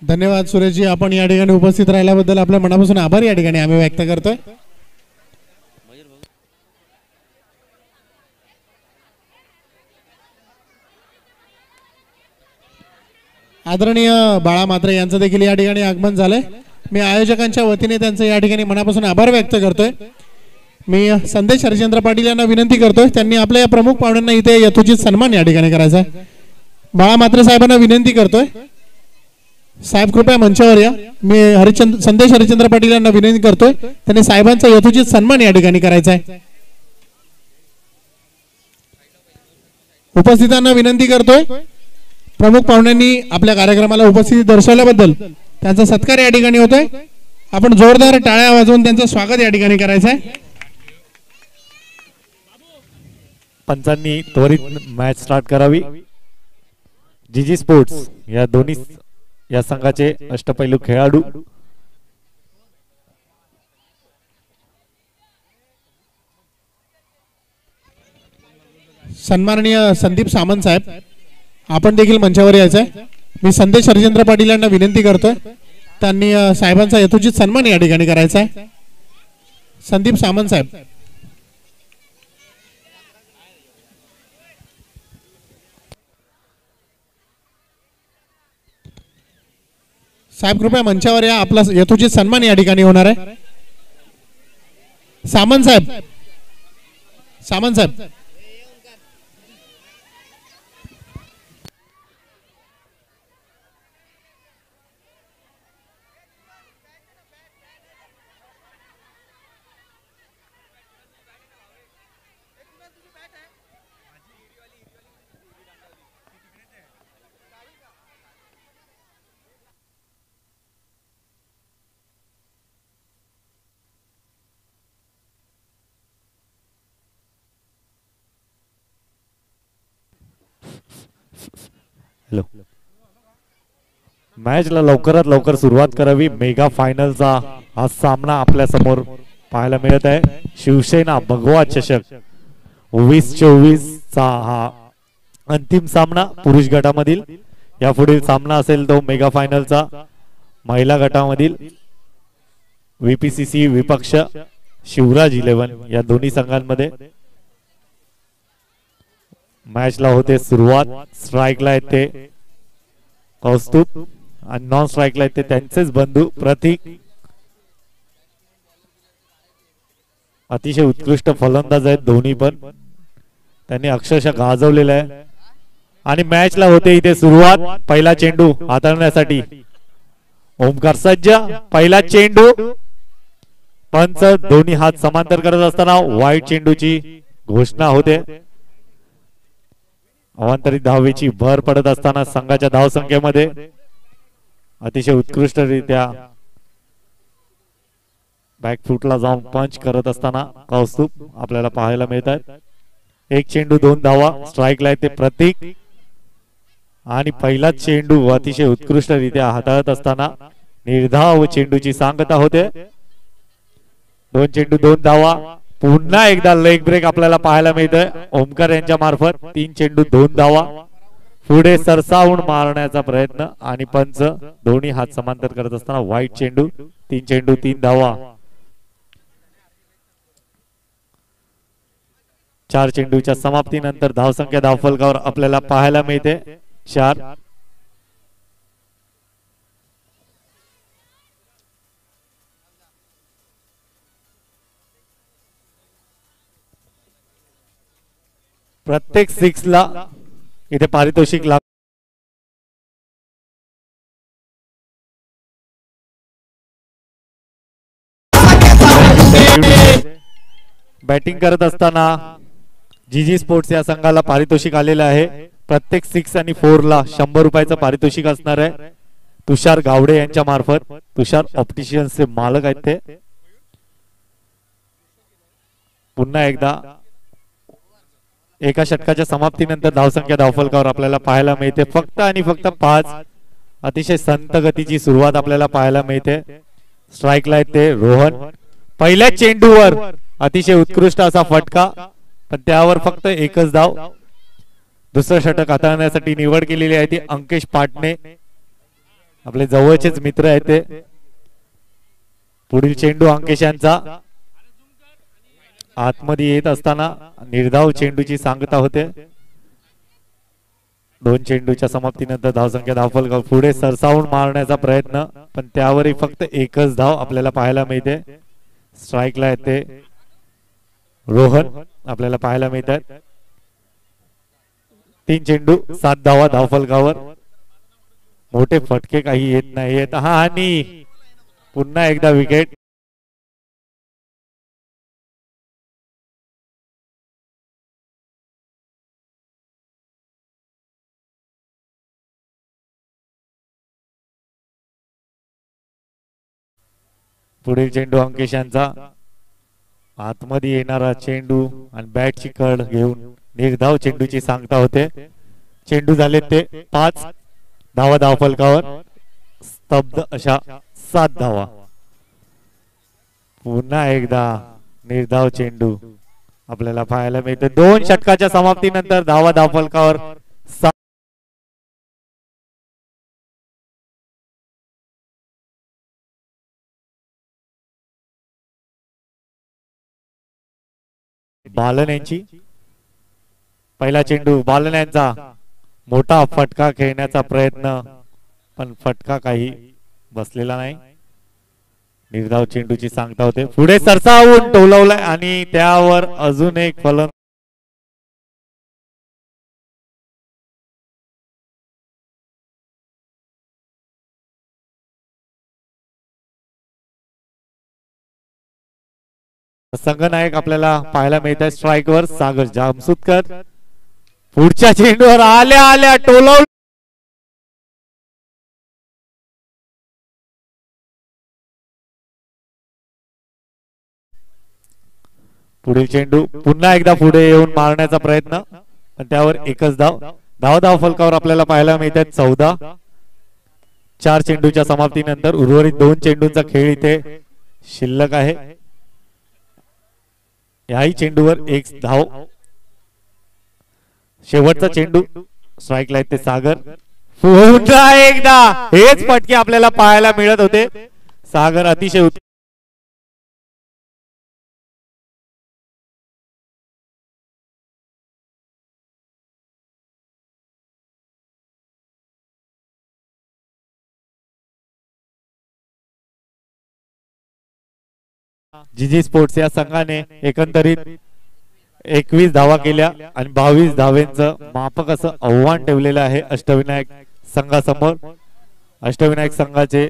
धन्यवाद सुरेशजी, आपण या ठिकाणी उपस्थित राहिल्याबद्दल आपल्या मनापासून आभार या ठिकाणी आम्ही व्यक्त करतोय. आदरणीय बाळा म्हात्रे यांचं देखील या ठिकाणी आगमन झालंय. मी आयोजकांच्या वतीने त्यांचं या ठिकाणी मनापासून आभार व्यक्त करतोय. मी संदेश हरिचंद्र पाटील यांना विनंती करतोय त्यांनी आपल्या या प्रमुख पाहुण्यांना इथे यथोचित सन्मान या ठिकाणी करायचा आहे. बाळा म्हात्रे साहेबांना विनंती करतोय साहेब कृपया मंचावर या. मी संदेश हरिचंद्र पाटील यांना विनंती करतोय त्यांनी साहेबांचा यथोचित सन्मान या ठिकाणी करायचा आहे. उपस्थितांना विनंती करतोय प्रमुख पाहुण्यांनी आपल्या कार्यक्रमाला उपस्थिती दर्शवल्याबद्दल त्यांचा सत्कार या ठिकाणी होतोय. आपण जोरदार टाळ्या वाजवून त्यांचं स्वागत या ठिकाणी करायचं आहे. पंचांनी त्वरित मॅच स्टार्ट करावी. जीजी स्पोर्ट्स या दोन्ही या संघाचे अष्टपैलू खेळाडू सन्माननीय संदीप सामंत साहेब आपण देखील मंचावर यायचं आहे. मी संदेश हरिचंद्र पाटील यांना विनंती करतोय त्यांनी साहेबांचा यथोचित सन्मान या ठिकाणी करायचा आहे. संदीप सामंत साहेब साहेब कृपया मंचावर या, आपला यथोचित सन्मान या ठिकाणी होणार आहे. सामंत साहेब, सामंत साहेब मॅचला लवकरात लवकर सुरुवात करावी. मेगा फायनलचा हा सामना आपल्या समोर पाहायला मिळत आहे. शिवसेना भगवा चषक 2024 चा हा अंतिम सामना पुरुष गटामधील. यापुढील सामना असेल तो मेगा फायनलचा महिला गटामधील VPCC विपक्ष शिवराज 11 या दोन्ही संघांमध्ये. मॅचला होते सुरुवात. स्ट्राईकला येते कौस्तुभ आणि नॉन स्ट्राईकला येते त्यांचेच बंधू प्रतीक. अतिशय उत्कृष्ट फलंदाज आहेत दोन्ही पण, त्यांनी अक्षरशः गाजवलेलं आहे. आणि मॅचला होते इथे सुरुवात. पहिला चेंडू हाताळण्यासाठी ओमकार सज्ज. पहिला चेंडू पंच दोन्ही हात समांतर करत असताना वाईट चेंडूची घोषणा होते. अवांतरित धावेची भर पडत असताना संघाच्या धावसंख्येमध्ये अतिशय उत्कृष्टरित्या बॅकफुटला जाऊन पंच करत असताना कौस्तुभ आपल्याला पाहायला मिळतात. एक चेंडू 2 धावा. स्ट्राईकला येते प्रतीक आणि पहिला चेंडू अतिशय उत्कृष्टरित्या हाताळत असताना निर्धाव चेंडूची सांगता होते. 2 चेंडू 2 धावा. पुन्हा एकदा लेग ब्रेक आपल्याला पाहायला मिळतोय ओमकार यांच्या मार्फत. 3 चेंडू 2 धावा. पुढे सरसावून मारण्याचा प्रयत्न आणि पंच दोन्ही हात समांतर करत असताना वाईट चेंडू. 3 चेंडू 3 धावा. 4 चेंडूच्या समाप्तीनंतर धावसंख्या धावफलकावर आपल्याला पाहायला मिळते 4. प्रत्येक 6 ला इथे पारितोषिक लाभ बॅटिंग करत असताना जीजी स्पोर्ट्स या संघाला पारितोषिक आलेलं आहे. प्रत्येक 6 आणि 4 ला 100 रुपयाचं पारितोषिक असणार आहे. तुषार गावडे यांच्या मार्फत. तुषार ऑप्टिशियन्सचे मालक आहेत ते. पुन्हा एकदा एका षटकाच्या समाप्तीनंतर धावसंख्या धावफलकावर आपल्याला पाहायला मिळते फक्त आणि फक्त 5. अतिशय संत गतीची सुरुवात आपल्याला पाहायला मिळते. स्ट्राईकला आहेत ते रोहन. पहिल्या चेंडूवर अतिशय उत्कृष्ट असा फटका, पण त्यावर फक्त एकच धाव. दुसरं षटक हाताळण्यासाठी निवड केलेली आहे ती अंकेश पाटणे, आपले जवळचेच मित्र आहेत ते. पुढील चेंडू अंकेश यांचा आतमध्ये येत असताना निर्धाव चेंडूची सांगता होते. 2 चेंडूच्या समाप्तीनंतर धावसंख्या धावफलकावर पुढे सरसावून मारण्याचा प्रयत्न, पण त्यावरही फक्त एकच धाव आपल्याला पाहायला मिळते. स्ट्राईकला येते रोहन आपल्याला पाहायला मिळतात. 3 चेंडू 7 धावा धावफलकावर. मोठे फटके काही येत नाहीयेत. हा आणि पुन्हा एकदा विकेट. पुढील चेंडू अंकेश यांचा आतमध्ये येणारा चेंडू आणि बॅटची कड घेऊन निर्धाव चेंडूची सांगता होते. चेंडू झाले ते 5 धावा धावफलकावर. स्तब्ध अशा 7 धावा. पुन्हा एकदा निर्धाव चेंडू आपल्याला पाहायला मिळते. 2 षटकाच्या समाप्तीनंतर धावा धावफलकावर 7. बालन यांची पहिला चेंडू. बालन यांचा मोठा फटका खेळण्याचा प्रयत्न, पण फटका काही बसलेला नाही. निर्धाव चेंडूची सांगता होते. पुढे सरसावून टोलवलाय आणि त्यावर अजून एक फलंदाज. संघनायक आपल्याला पाहायला मिळत आहे स्ट्राईकवर सागर जामसुदकर. पुढच्या चेंडूवर आल्या आल्या टोलव. पुढील चेंडू पुन्हा एकदा पुढे येऊन मारण्याचा प्रयत्न, पण त्यावर एकच धाव. धाव फलकावर आपल्याला पाहायला मिळत आहेत 14. 4 चेंडूच्या समाप्तीनंतर उर्वरित 2 चेंडूंचा खेळ इथे शिल्लक आहे. याही चेंडूवर 1 धाव. शेवटचा चेंडू स्ट्राईकला आहे ते सागर. पुन्हा एकदा हेच फटके आपल्याला पाहायला मिळत होते. सागर अतिशय जीजी स्पोर्ट्स या संघाने एकंदरीत 21 धावा केल्या आणि 22 धावेंचं मापक असं आव्हान ठेवलेलं आहे अष्टविनायक संघासमोर. अष्टविनायक संघाचे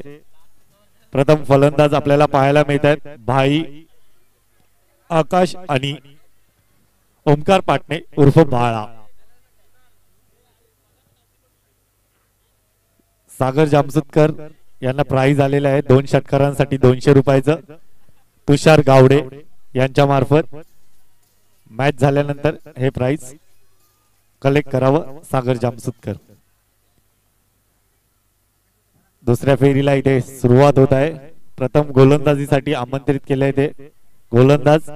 प्रथम फलंदाज आपल्याला पाहायला मिळत आहेत भाई आकाश आणि ओमकार पाटणे उर्फ बाळा. सागर जामसुदकर यांना प्राइज आलेलं आहे 2 षटकारांसाठी 200 रुपयाचं. तुषार गावडे यांच्या मार्फत मॅच झाल्यानंतर हे प्राइज कलेक्ट करावं सागर जामसुदकर. दुसऱ्या फेरीला इथे सुरुवात होत आहे. प्रथम गोलंदाजीसाठी आमंत्रित केले ते गोलंदाज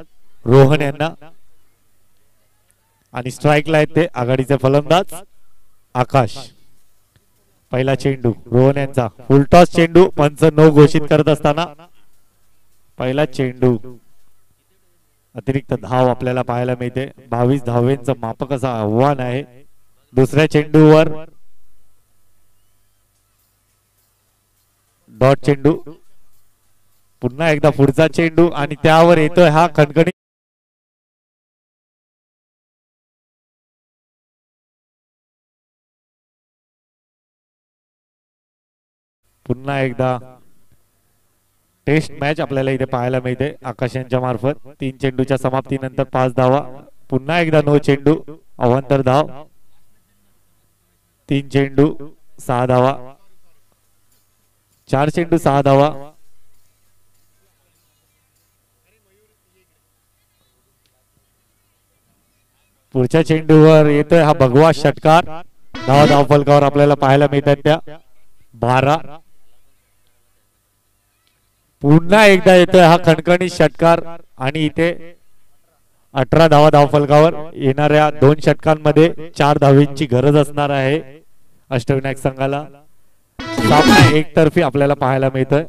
रोहन यांना आणि स्ट्राईकला आहेत ते आघाडीचे फलंदाज आकाश. पहिला चेंडू रोहन यांचा फुलटॉस चेंडू पंच नो घोषित करत असताना पहिला चेंडू अतिरिक्त धाव आपल्याला पाहायला मिळते. 22 धावेंचं मापक असं आव्हान आहे. दुसऱ्या चेंडूवर डॉट चेंडू. पुन्हा एकदा पुढचा चेंडू आणि त्यावर येतोय हा खणखणी. पुन्हा एकदा टेस्ट मॅच आपल्याला इथे पाहायला मिळते आकाश यांच्या मार्फत. 3 चेंडूच्या समाप्तीनंतर 5 धावा. पुन्हा एकदा नो चेंडू अवांतर धाव. 3 चेंडू 6 धावा. 4 चेंडू 6 धावा. पुढच्या चेंडूवर येतोय हा भगवा षटकार. धाव फलकावर आपल्याला पाहायला मिळतात त्या 12. पुन्हा एकदा येतोय हा खणखणी षटकार आणि इथे 18 धाव फलकावर. येणाऱ्या 2 षटकांमध्ये 4 धावेंची गरज असणार आहे अष्टविनायक संघाला. सामना एकतर्फी आपल्याला पाहायला मिळतोय.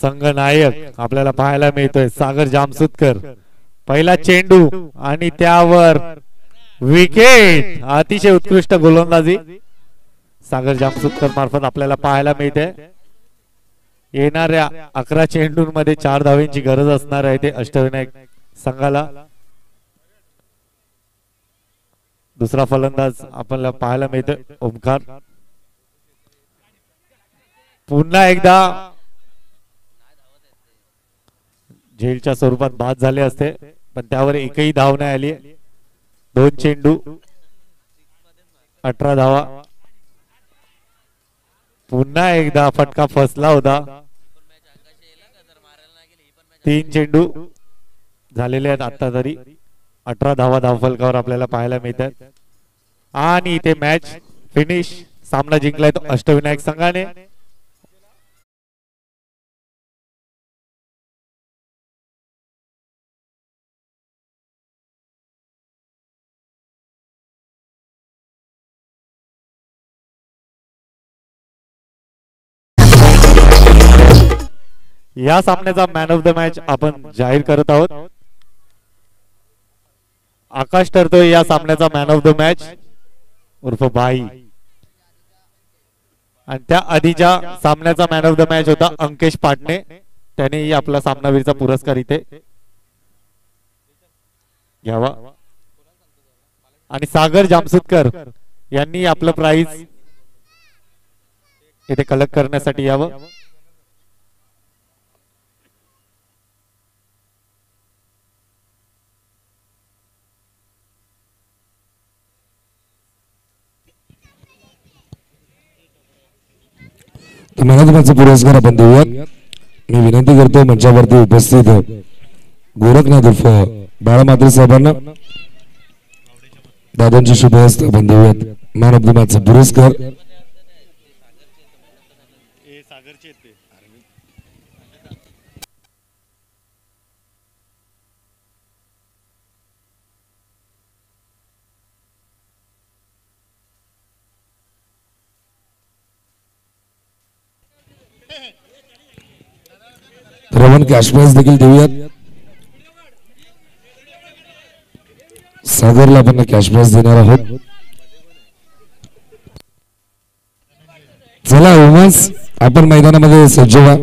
संघनायक आपल्याला पाहायला मिळतोय सागर जामसुदकर. पहिला चेंडू आणि त्यावर विकेट. अतिशय उत्कृष्ट गोलंदाजी सागर जामसुदकर मार्फत आपल्याला पाहायला मिळते. येणाऱ्या 11 चेंडूंमध्ये 4 धावेंची गरज असणार आहे ते अष्टविनायक संघाला. दुसरा फलंदाज आपल्याला पाहायला मिळतोय ओमकार. पुन्हा एकदा झेलच्या स्वरूपात बाद झाले असते पण त्यावर एकही धाव नाही आली. 2 चेंडू 18 धावा. पुन्हा एकदा फटका फसला होता. 3 चेंडू झालेले आहेत आता तरी. 18 धावा धावफलकावर आपल्याला पाहायला मिळतात आणि इथे मॅच फिनिश. सामना जिंकलाय तो अष्टविनायक संघाने. या सामन्याचा मॅन ऑफ द मॅच आपण जाहीर करत आहोत. आकाश ठरतोय या सामन्याचा मॅन ऑफ द मॅच उर्फ बाई. आणि त्या आधीच्या सामन्याचा मॅन ऑफ द मॅच होता अंकेश पाटणे. त्यानेही आपला सामनावीरचा पुरस्कार इथे घ्यावा. आणि सागर जामसुदकर यांनी आपलं प्राइज इथे कलेक्ट करण्यासाठी यावं. मॅनेजमेंटचा पुरस्कार आपण देऊयात. मी विनंती करतो मंचावरती उपस्थित गोरखनाथ उर्फ बाळामात्रे साहेबांना दादांची शुभ हस्ते आपण देऊयात मॅन ऑफ द मॅचचा पुरस्कार. रवन कॅश प्राइज देखील देऊयात. सागरला आपण कॅश प्राइज देणार आहोत. चला वुमन्स आपण मैदानामध्ये सज्ज व्हा.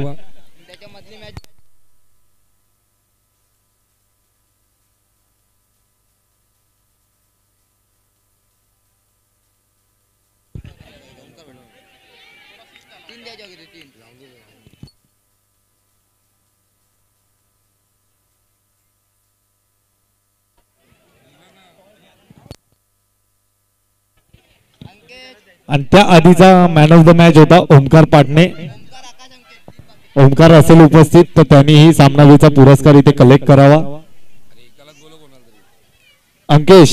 आणि त्या आधीचा मॅन ऑफ द मॅच होता ओमकार पाटणे. ओमकार असेल उपस्थित तर त्यांनीही सामनावीरचा पुरस्कार इथे कलेक्ट करावा. अंकेश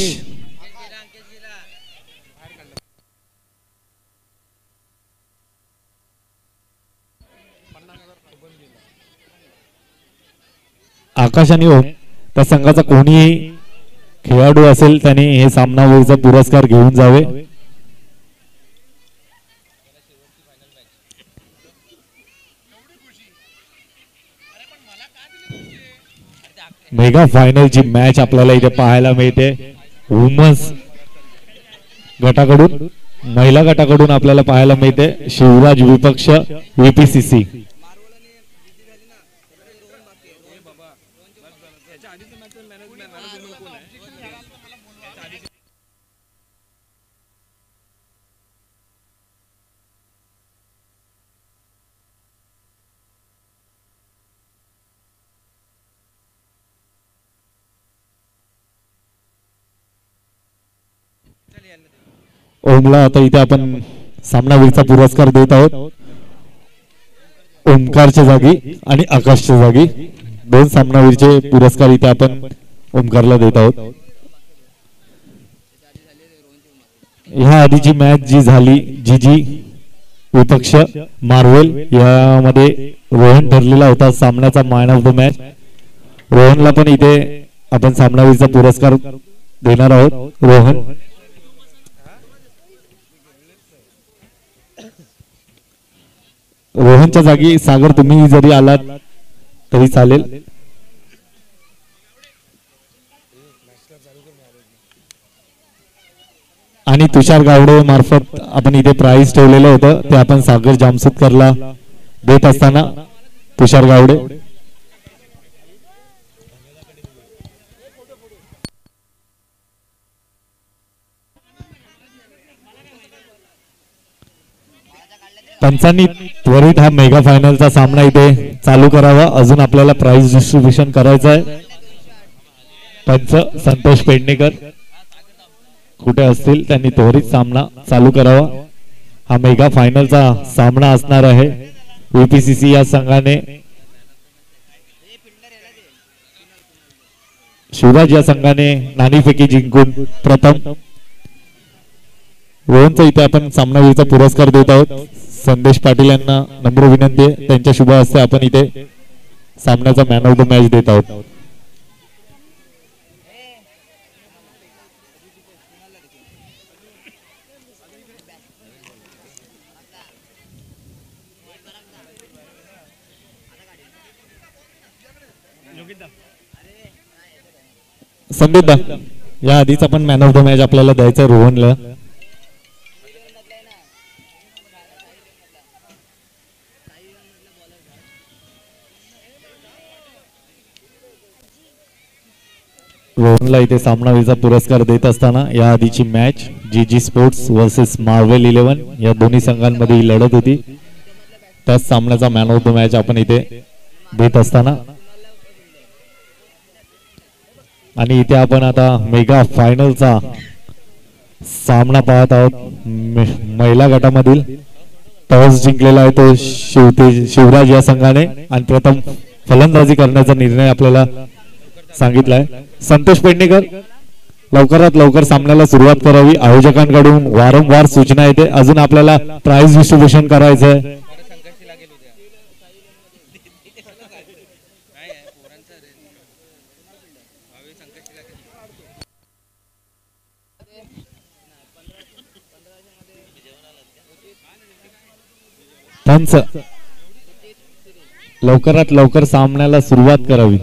आकाश आणि ओम त्या संघाचा कोणीही खेळाडू असेल त्यांनी हे सामनावीरचा पुरस्कार घेऊन जावे. मेगा फायनलची मॅच आपल्याला इथे पाहायला मिळते. वुमन्स गटाकडून महिला गटाकडून आपल्याला पाहायला मिळते शिवराज विपक्ष यूपीसीसी. ओमला आता इथे आपण सामनावीरचा पुरस्कार देत आहोत. ओमकारच्या जागी आणि आकाशच्या जागी दोन सामनावीरचे पुरस्कार इथे आपण ओमकारला देत आहोत. ह्या आधीची मॅच जी झाली जीजी विपक्ष मार्वेल यामध्ये रोहन ठरलेला होता सामन्याचा मॅन ऑफ द मॅच. रोहनला पण इथे आपण सामनावीरचा पुरस्कार देणार आहोत. रोहनच्या जागी सागर तुम्ही जरी आलात तरी चालेल. आणि तुषार गावडे मार्फत आपण इथे प्राइज ठेवलेलं होतं ते आपण सागर जामसुतकरला देत असताना तुषार गावडे पंचांनी त्वरित हा मेगा फायनलचा सामना इथे चालू करावा. अजून आपल्याला प्राइज डिस्ट्रीब्युशन करायचं आहे. पंच संतोष पेडणेकर कुठे असतील त्यांनी त्वरित सामना चालू करावा. हा मेगा फायनलचा सामना असणार आहे. यूपीसीसी या संघाने शिवराज या संघाने नाणेफेकी जिंकून प्रथम. रोहनचा इथे आपण सामनावीरचा पुरस्कार देत आहोत. संदेश पाटील यांना नम्र विनंती आहे त्यांच्या शुभ हस्ते आपण इथे सामन्याचा मॅन ऑफ द मॅच देत आहोत. संदीप दा या आधीच आपण मॅन ऑफ द मॅच आपल्याला द्यायचं रोहनला. रोहनला इथे सामनावीरचा पुरस्कार देत असताना या आधीची मॅच जीजी स्पोर्ट्स वर्सेस मार्वेल 11 या दोन्ही संघांमध्ये ही लढत होती. त्याच सामन्याचा मॅन ऑफ द मॅच आपण इथे देत असताना आणि इथे आपण आता मेगा फायनलचा सामना पाहत आहोत. महिला गटामधील टॉस जिंकलेला आहे तो शिवराज या संघाने आणि प्रथम फलंदाजी करण्याचा निर्णय आपल्याला सांगितलाय. संतोष पेडणेकर लवकरात लवकर सामन्याला सुरुवात करावी. आयोजकांकडून वारंवार सूचना येते. अजून आपल्याला प्राइज डिस्ट्रीब्युशन करायचंय. पंच लवकरात लवकर सामन्याला सुरुवात करावी.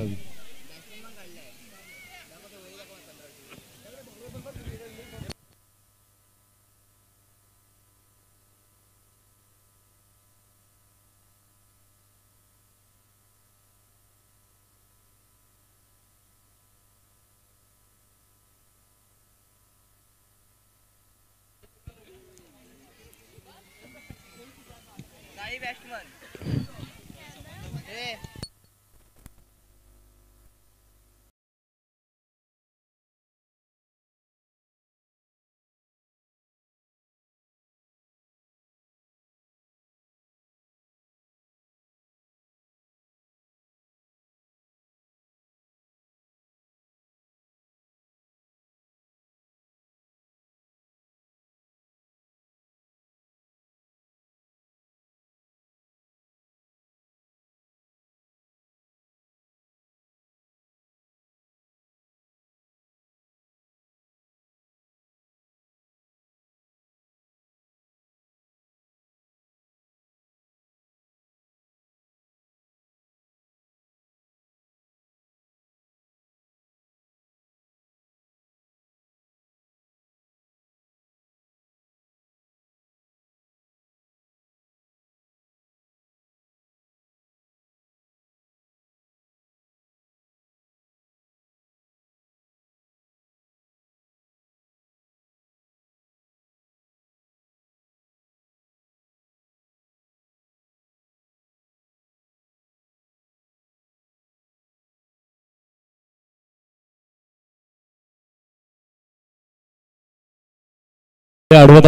अडवत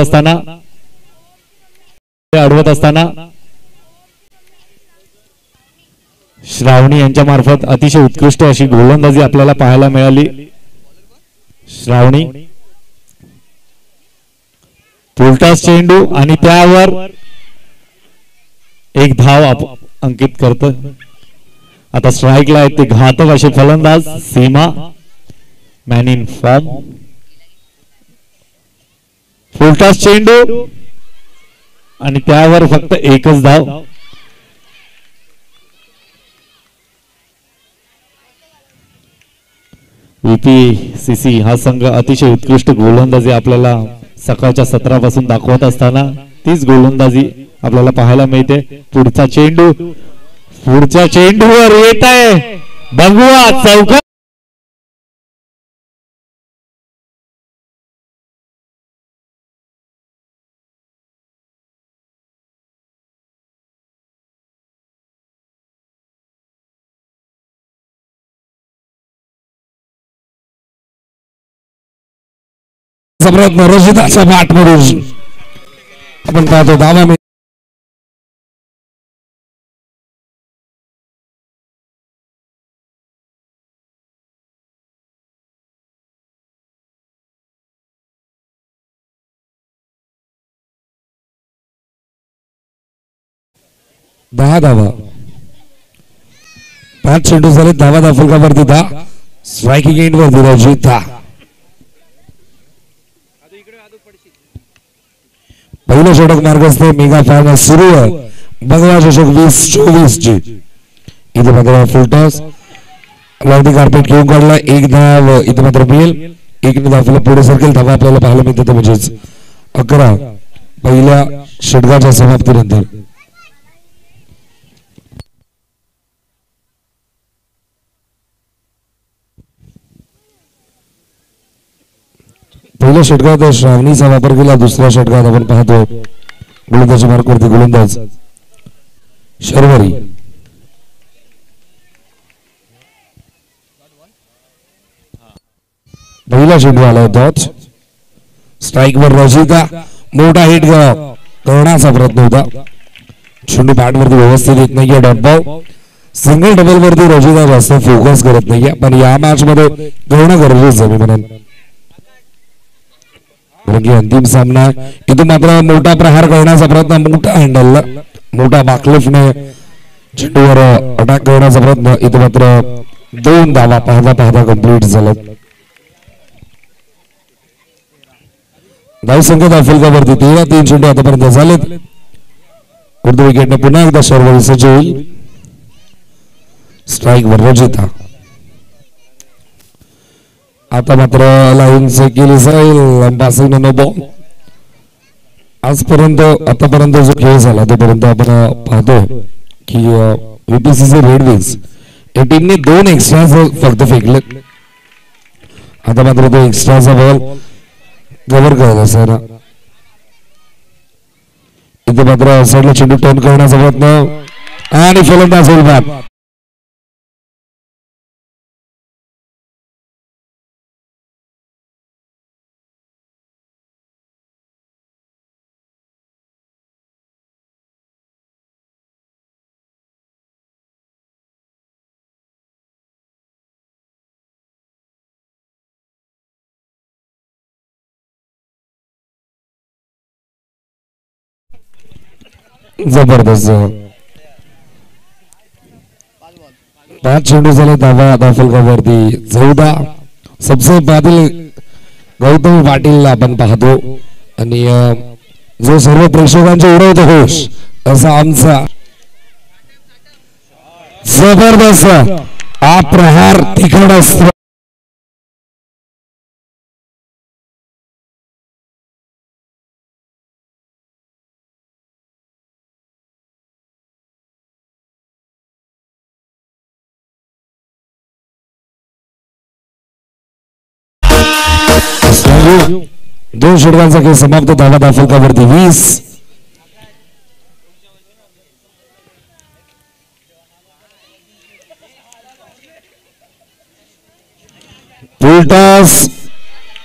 असताना श्रावणी यांच्या मार्फत अतिशय उत्कृष्ट अशी गोलंदाजी आपल्याला पाहायला मिळाली. श्रावणी फुलटॉस चेंडू आणि त्यावर एक धाव अंकित करत. आता स्ट्राईकला आहेत ते घातक असे फलंदाज सीमा मॅन इन फॉर्म. फुलटॉस चेंडू आणि त्यावर फक्त एकच धाव. VPCC हा संघ अतिशय उत्कृष्ट गोलंदाजी आपल्याला सकाळच्या सत्रापासून दाखवत असताना तीच गोलंदाजी आपल्याला पाहायला मिळते. पुढचा चेंडू पुढच्या चेंडूवर येत आहे. बघूया चौका प्रयत्न रशिदाच्या पाठमधून आपण पाहतो धावा. दहा धावा 5 चेंडू झाले. धावा दाफलकावरती 10. स्ट्रायकिंग एंड वरती रजित 10. पहिलं षटक मार्गस्थ मेगा फायनल सुरू आहे. भगवा चषक 2024 ची. इथे मात्र फुलटॉस लावणी कार्पेट घेऊन काढला. एक धाव इथे मात्र मिळेल. एक धाव पुढे सरकेल. धावा आपल्याला पाहायला मिळतात म्हणजेच 11 पहिल्या षटकाच्या समाप्तीनंतर. पहिल्या षटकात श्रावणीचा वापर केला. दुसऱ्या षटकात आपण पाहतो गोलंदाजी मार्कवरती गोलंदाज शर्वरी. पहिला चेंडू आला डॉच. स्ट्राईक वर रजिता. मोठा हिट करण्याचा प्रयत्न होता. चेंडू बॅट वरती व्यवस्थित येत नाहीये. Dot ball. सिंगल डबल वरती रजिता जास्त फोकस करत नाहीये. पण या मॅच मध्ये करणं गरजेचं आहे मी म्हणेन. अंतिम सामना इथं मात्र मोठा प्रहार करण्याचा प्रयत्न. मोठा हँडल मोठा बाकलिफने चेंडूवर अटॅक करण्याचा प्रयत्न. इथं मात्र 2 धावा पाहता कंप्लीट झाला. धावसंख्या दाफलकावरती 13-3 चेंडू आतापर्यंत झालेत. उर्दू विकेटने पुन्हा एकदा शर्वरी सज्ज होईल. स्ट्राईक वर रजिता. आता मात्र लाईन चेक केली जाईल. Passing no ball. आतापर्यंत जो खेळ झाला तोपर्यंत आपण पाहतो की VPCC रेड विंग्स या टीमने 2 एक्स्ट्रा फक्त फेकले. आता मात्र तो एक्स्ट्राचा बॉल कव्हर करायला सर. इथे मात्र साईडला चेंडू टर्न करण्याचा प्रयत्न आणि फलंदाज होईल बाद. जबरदस्त 5 चेंडू झाले. धावा दाफलकावरती 14. सबसे बादल गौतम पाटील आपण पाहतो आणि जो सर्व प्रेक्षकांचे उडवतो होश असा आमचा जबरदस्त हा प्रहार तिखट असतो. दोन षटकांचा खेळ समाप्त. धावा दाफलकावरती 20. फुलटॉस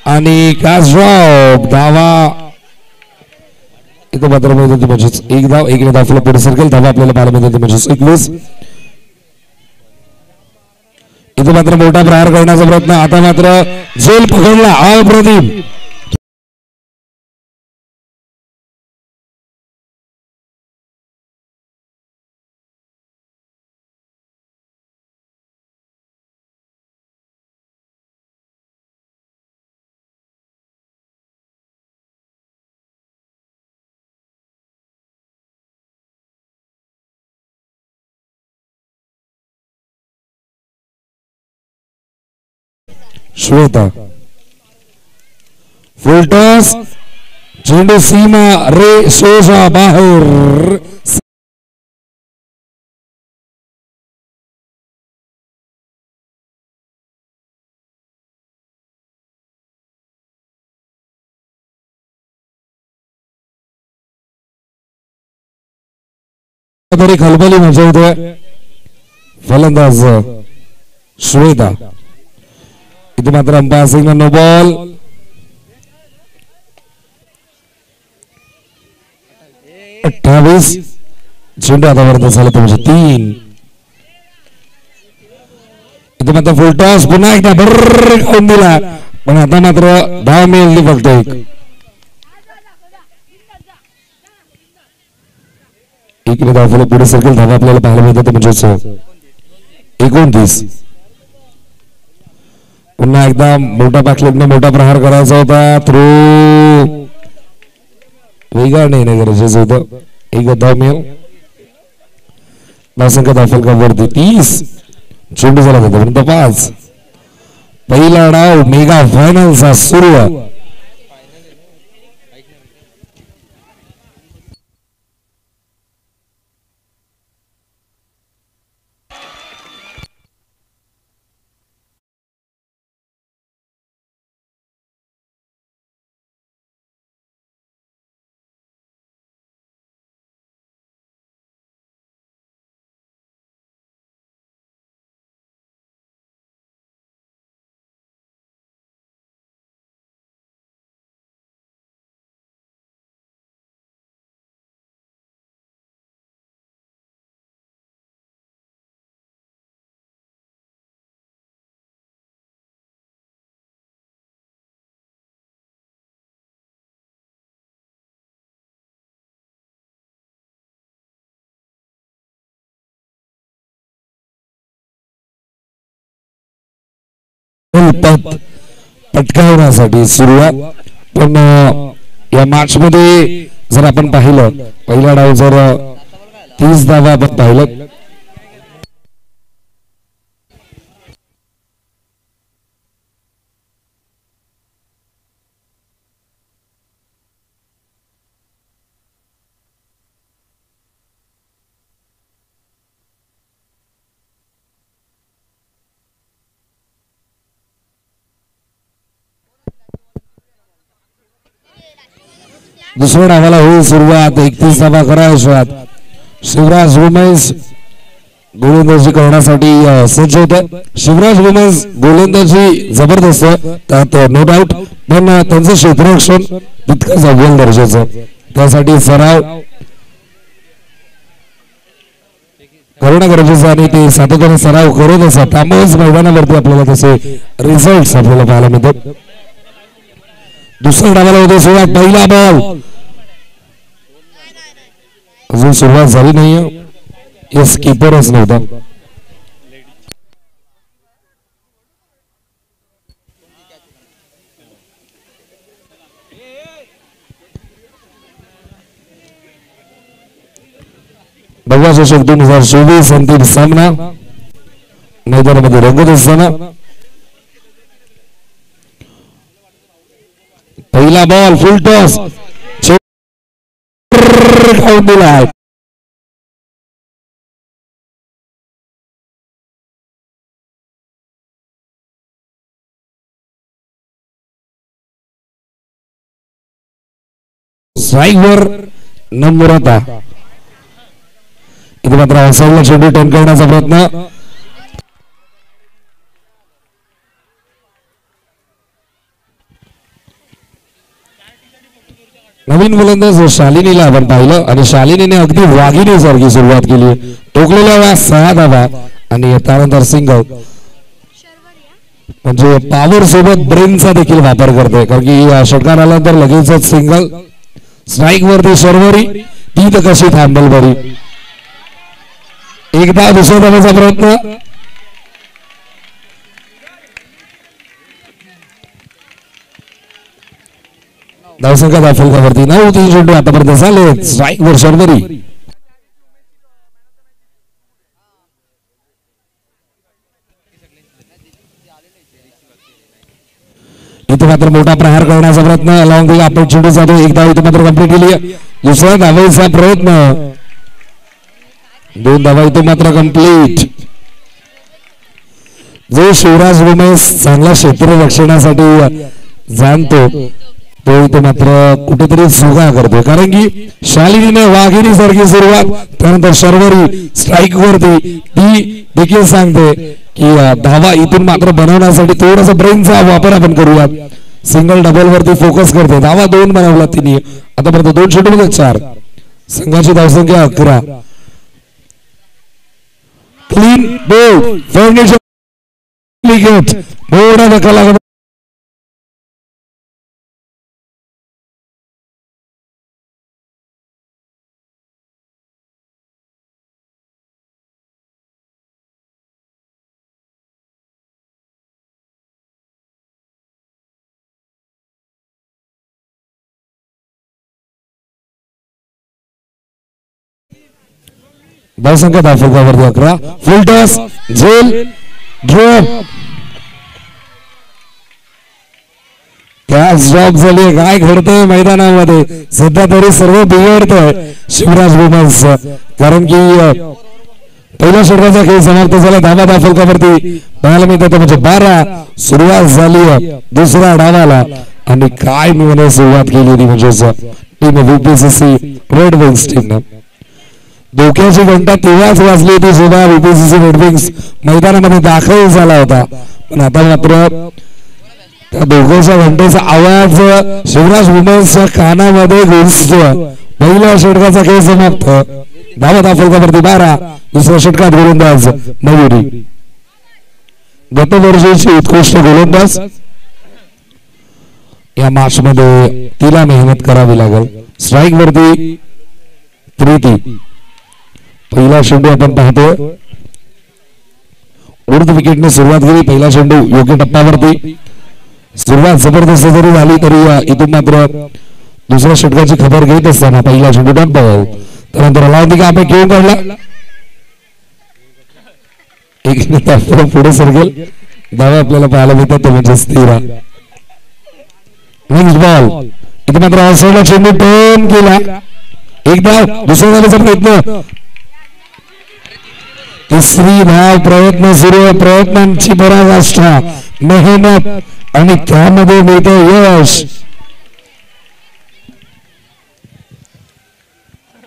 आणि कॅच ड्रॉप. धावा इथं मात्र मिळते म्हणजेच एक धाव, एक धाव फुलं पुढे सरकेल, धावा आपल्याला पाहायला मिळते म्हणजेच 21. इथं मात्र मोठा प्रहार करण्याचा प्रयत्न, आता मात्र झोल पकडला अप्रतिम. श्वेता फुलटॉस, चेंडू सीमा रे सोजा बाहेर. तरी खलबली मजवतोय फलंदाज श्वेता. इथे मात्र अंपायर सिंग नो बॉल. चेंडू आता वरती झाला तुमचे 3. इथे मात्र फुलटॉस, पुन्हा एकदा बर्र खाऊन दिला, पण आता मात्र धाव मिळाली फक्त एक धाव फुलं पुढे सरकेल, धावा आपल्याला पाहायला मिळतात म्हणजेच 29. पुन्हा एकदा मोठा पाकलेटने मोठा प्रहार करायचा होता, थ्रो वेगळा नाही गरजेचं होतं. एक धाव मिळेल, धावसंख्या धाव फलकावरती 30. चेंडू झाला त्यापर्यंत 5. पहिला डाव मेगा फायनलचा सुरू. पटकावण्यासाठी सुरुवात. पण या मॅच मध्ये जर आपण पाहिलं, पहिला डाव जर 30 धावा आपण पाहिलं, दुसऱ्या डावाला होईल सुरुवात. 31 धावा करायच्यात. शिवराज वुमेन्स गोलंदाजी करण्यासाठी सज्ज होत. शिवराज वुमेन्स गोलंदाजी जबरदस्त, त्यात नो डाऊट, पण त्यांचं क्षेत्ररक्षण तितकंच अव्वल दर्जाचं. त्यासाठी सराव करणं गरजेचं आणि ते सातत्याने सराव करत असतात, त्यामुळेच मैदानावरती आपल्याला तसे रिझल्ट आपल्याला पाहायला मिळतात. दुसऱ्या डावाला होते सुरुवात. पहिला बॉल अजून सुरुवात झाली नाहीये. येस, कीपरच नव्हता. भगवा चषक 2024 अंतिम सामना मैदानामध्ये रंगत असताना पहिला बॉल फुल टॉस खाऊन दिला आहे. स्ट्राईकवर नम्रता. इथे मात्र ऑफसाईडला चेंडू टर्न करण्याचा प्रयत्न. नवीन गोलंदाज शालिनीला आपण पाहिलं आणि शालिनीने अगदी वाघिणीसारखी सुरुवात केली. टोकलेल्या वेळा 6 धावा आणि त्यानंतर सिंगल. म्हणजे पॉवर सोबत ब्रेनचा देखील वापर करते, कारण की षटकार आल्यानंतर लगेचच सिंगल. स्ट्राईक वरती शर्वरी, ती तर कशी थांबल बरी. एकदा दुसऱ्या धावाचा प्रयत्न. धावसंख्या दाखवल्यावरती 9-3 चेंडू आतापर्यंत झाले. स्ट्राईक वर शर्वरी. इथे मात्र मोठा प्रहार करण्याचा प्रयत्न लॉंग आपण चेंडू जातो. एकदा इथे मात्र कंप्लीट केली. दुसऱ्या धावेचा प्रयत्न. 2 धावा इथे मात्र कंप्लीट. जो शिवराज उमेश चांगला क्षेत्ररक्षणासाठी जाणतो तो इथे मात्र कुठेतरी चुका करतो, कारण की शालिनीने वाघिणी सारखी सुरुवात. त्यानंतर शर्वरी स्ट्राईक वरती ती देखील सांगते की धावा इथून मात्र बनवण्यासाठी थोडासा ब्रेनचा वापर आपण करूया. सिंगल डबल वरती फोकस करते. धावा 2 बनवला तिने आतापर्यंत. 2 चेंडूमध्ये 4. संघाची धावसंख्या 11. Clean bowled furniture wicket. मोठा धक्का लागला. धावसंख्या दाखवल्यावरती 11. फुल टॉस, झेल, ड्रॉप. कॅच ड्रॉप झाली. काय घडतंय मैदानामध्ये सध्या तरी सर्व बिघडतंय शिवराज वुमन्स, कारण की पहिल्या षटकाचा खेळ समाप्त झाला. धावा दाखवल्यावरती पाहायला मिळतं म्हणजे 12. सुरुवात झाली दुसऱ्या डावाला आणि काय मिळवण्यास सुरुवात केली होती म्हणजे टीम VPCC रेड विंग्स टीमनं. धोक्याची घंटा तेव्हाच वाजली होती जेव्हा VPCC रेड विंग्स मैदानामध्ये दाखल झाला होता, पण आता मात्र त्या दोघांच्या घंटेचा आवाज शिवराज वुमन्सच्या कानामध्ये घुसतो. पहिल्या षटकाचा खेळ समाप्त. धावा दाखवल्यावरती 12. दुसऱ्या षटकात गोलंदाज मयुरी, गतवर्षीची उत्कृष्ट गोलंदाज. या मॅच मध्ये तिला मेहनत करावी लागेल. स्ट्राईक वरती प्रीती. पहिला चेंडू आपण पाहतो. उर्ध विकेटने सुरुवात केली. पहिला चेंडू योग्य टप्प्यावरती. सुरुवात जबरदस्त जरी झाली तरी इथून मात्र दुसऱ्या षटकाची खबर घेत असताना पहिला चेंडू डॉट बॉल. त्यानंतर अलाउद्दीन आपण घेऊन काढला. एक पुढे सरकेल. धावा आपल्याला पाहायला मिळतात ते म्हणजे स्थिरा. Wings ball. इथे मात्र ऑफसाइडला चेंडू टर्न केला. एक धाव. दुसऱ्या धावेचा प्रयत्न. तिसरी धाव. प्रयत्न सुरू. प्रयत्नांची पराकाष्ठा, मेहनत आणि त्यामध्ये मिळतं यश.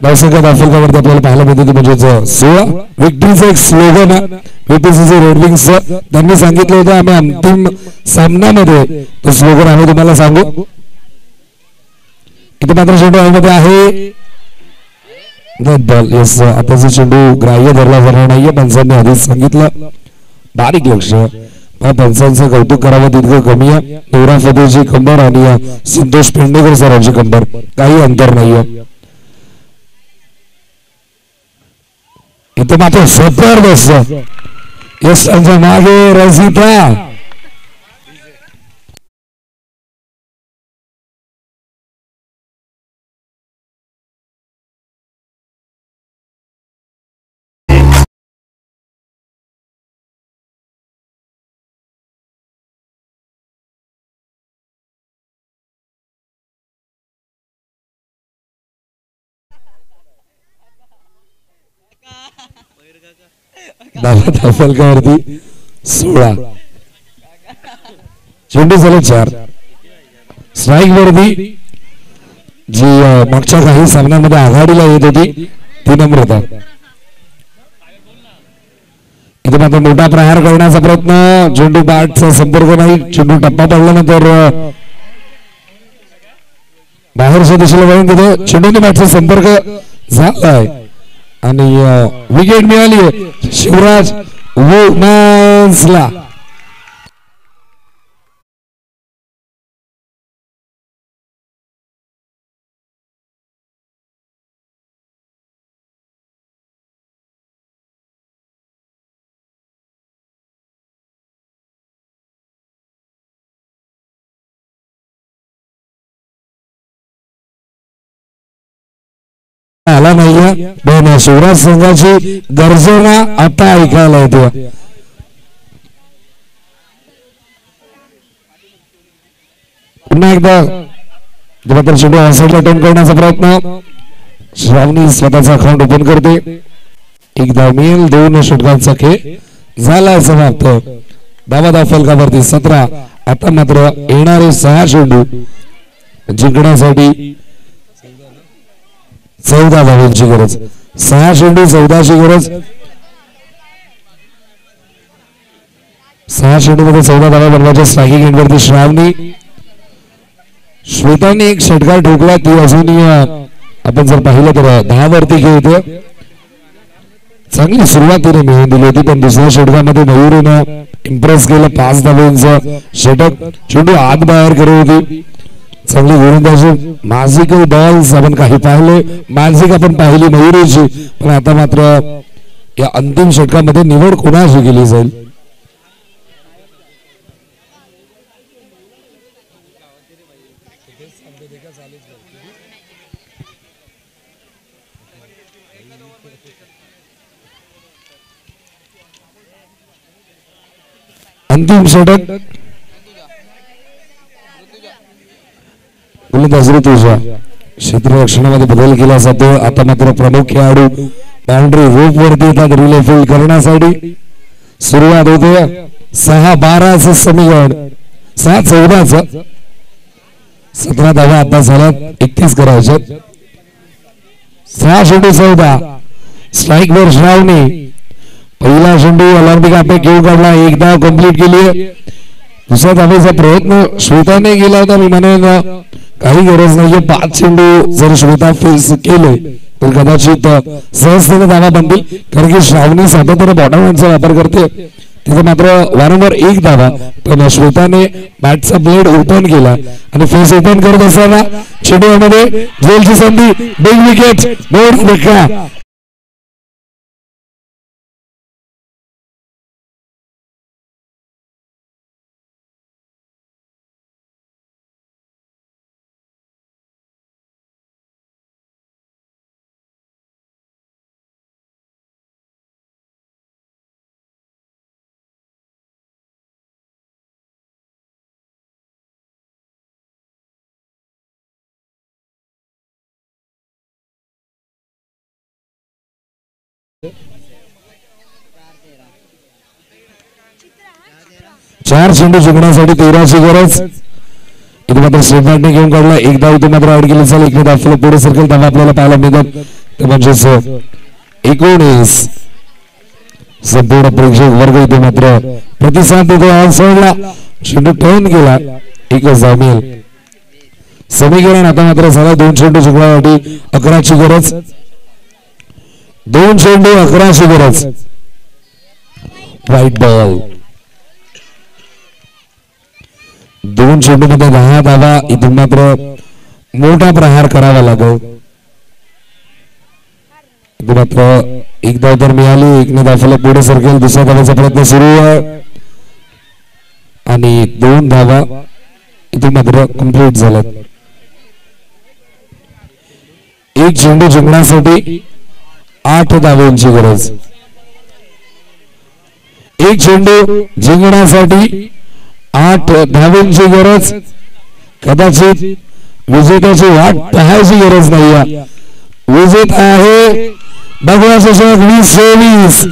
धावसंख्या दाखवल्यावरती आपल्याला पाहायला मिळते म्हणजे 16. विक्टरीचं एक स्लोगन VPCC रेड विंग्स. त्यांनी सांगितलं होतं आम्ही अंतिम सामन्यामध्ये तो स्लोगन आम्ही तुम्हाला सांगू. इथे मात्र चेंडू मध्ये आहे बॉल. येस, आताचा चेंडू ग्राह्य धरला जाणार नाहीये. पंचांनी आधीच सांगितलं. बारीक लक्ष. पंचांचं कौतुक करावं तितकं कमी आहे. नवरा फतेहची कंबर आणि संतोष पेंडेकर सरांची कंबर, काही अंतर नाहीये. इथे मात्र जबरदस्त. यश त्यांच्या मागे रजिता. फलकावरती 16. चेंडू झाले 4. स्ट्राईक वरती जी मागच्या काही सामन्यांमध्ये आघाडीला येत होती ती नम्रता. इथे मात्र मोठा प्रहार करण्याचा प्रयत्न. चेंडू बॅटचा संपर्क नाही. चेंडू टप्पा पडल्यानंतर बाहेर बाहेरच्या दिशेला वळून देतो. चेंडूने बॅटचा संपर्क झालाय आणि विकेट मिळाली आहे शिवराज वुमन्सला. आला नाहीये पण शिवराज संघाची गर्जना आता ऐकायला येते. पुन्हा एकदा चेंडू ऑनसाइडला टर्न करण्याचा प्रयत्न. श्रावणी स्वतःचा अकाउंट ओपन करते. एकदा मिळेल 2 षटकांचा खेळ झालाय समाप्त. धावा फलकावरती 17. आता मात्र येणारे 6 चेंडू जिंकण्यासाठी 14 धावांची गरज. 6 चेंडू 14ची गरज. 6 चेंडू मध्ये 14 धावा बनवायच्या. स्ट्रायकिंग एंडवरती श्रावणी. श्वेताने एक षटकार ठोकला ती अजूनही आपण जर पाहिलं तर 10 वरती खेळते. चांगली सुरुवातीने मिळून दिली होती पण दुसऱ्या षटकामध्ये मयूरनं इम्प्रेस केलं. 5 धावांचं षटक. चेंडू आत बाहेर करत होती. चांगली गोलंदाजी. मॅजिकल बॉल्स आपण काही पाहिले. मॅजिक आपण पाहिली मयुरीची. पण आता मात्र या अंतिम षटकामध्ये निवड कोणाची केली जाईल. अंतिम षटक गोलंदाज ऋतुजा. क्षेत्ररक्षणामध्ये बदल केला जातो. आता मात्र प्रमुख खेळाडू बाउंड्री रोप वरती येतात रिले फील्ड करण्यासाठी. सुरुवात होते 6-12 समीकरण. 6-14 17 धावा आता झाल्यात. 31 करायचे. 6 चेंडू 14. स्ट्राईक वर श्रावणी. पहिला चेंडू ऑलिम्पिक आपे घेऊन काढला. 1 धाव कंप्लीट केली. दुसऱ्या धावेचा प्रयत्न श्वेताने केला होता. मी म्हणेन काही गरज नाहीये. 5 चेंडू जर श्वेता फेस केले तर कदाचित सहजतेने धावा बनतील. कारण की श्रावणी सातत्याने बॉटम हँडचा वापर करते. तिथे मात्र वारंवार 1 धावा. पण श्वेताने बॅटचा ब्लेड ओपन केला आणि फेस ओपन करत असताना चेंडूमध्ये झेलची संधी. Big wicket. मोर धक्का. चार चेंडू जिंकण्यासाठी 13ची गरज. इथे मात्र स्टेटमेंटने घेऊन काढला. 1 धाव इथे मात्र आउट केली झाली. इकडे धाव पुढे सर्कल धावा आपल्याला पाहायला मिळतात. ते म्हणजेच 19. संपूर्ण प्रेक्षक वर्ग इथे मात्र प्रतिसाद देतो. ऑनसाइडला चेंडू टर्न केला. 1च धाव मिळेल. समीकरण आता मात्र झाला 2 चेंडू जिंकण्यासाठी 11ची गरज. 2 चेंडू 11ची गरज. White ball. 2 चेंडू मध्ये 10 धावा. इथून मात्र मोठा प्रहार करावा लागेल. मात्र 1 धाव तर मिळाली. 1ने धावला पुढे सरकेल. दुसऱ्या धावाचा प्रयत्न सुरू आहे आणि 2 धावा इथून मात्र कंप्लीट झाल्यात. 1 चेंडू जिंकण्यासाठी 8 धावांची गरज. 1 चेंडू जिंकण्यासाठी 8 धावांची गरज. कदाचित विजेत्याची वाट पाहायची गरज नाही. विजेता आहे Bhagwa Chashak 2023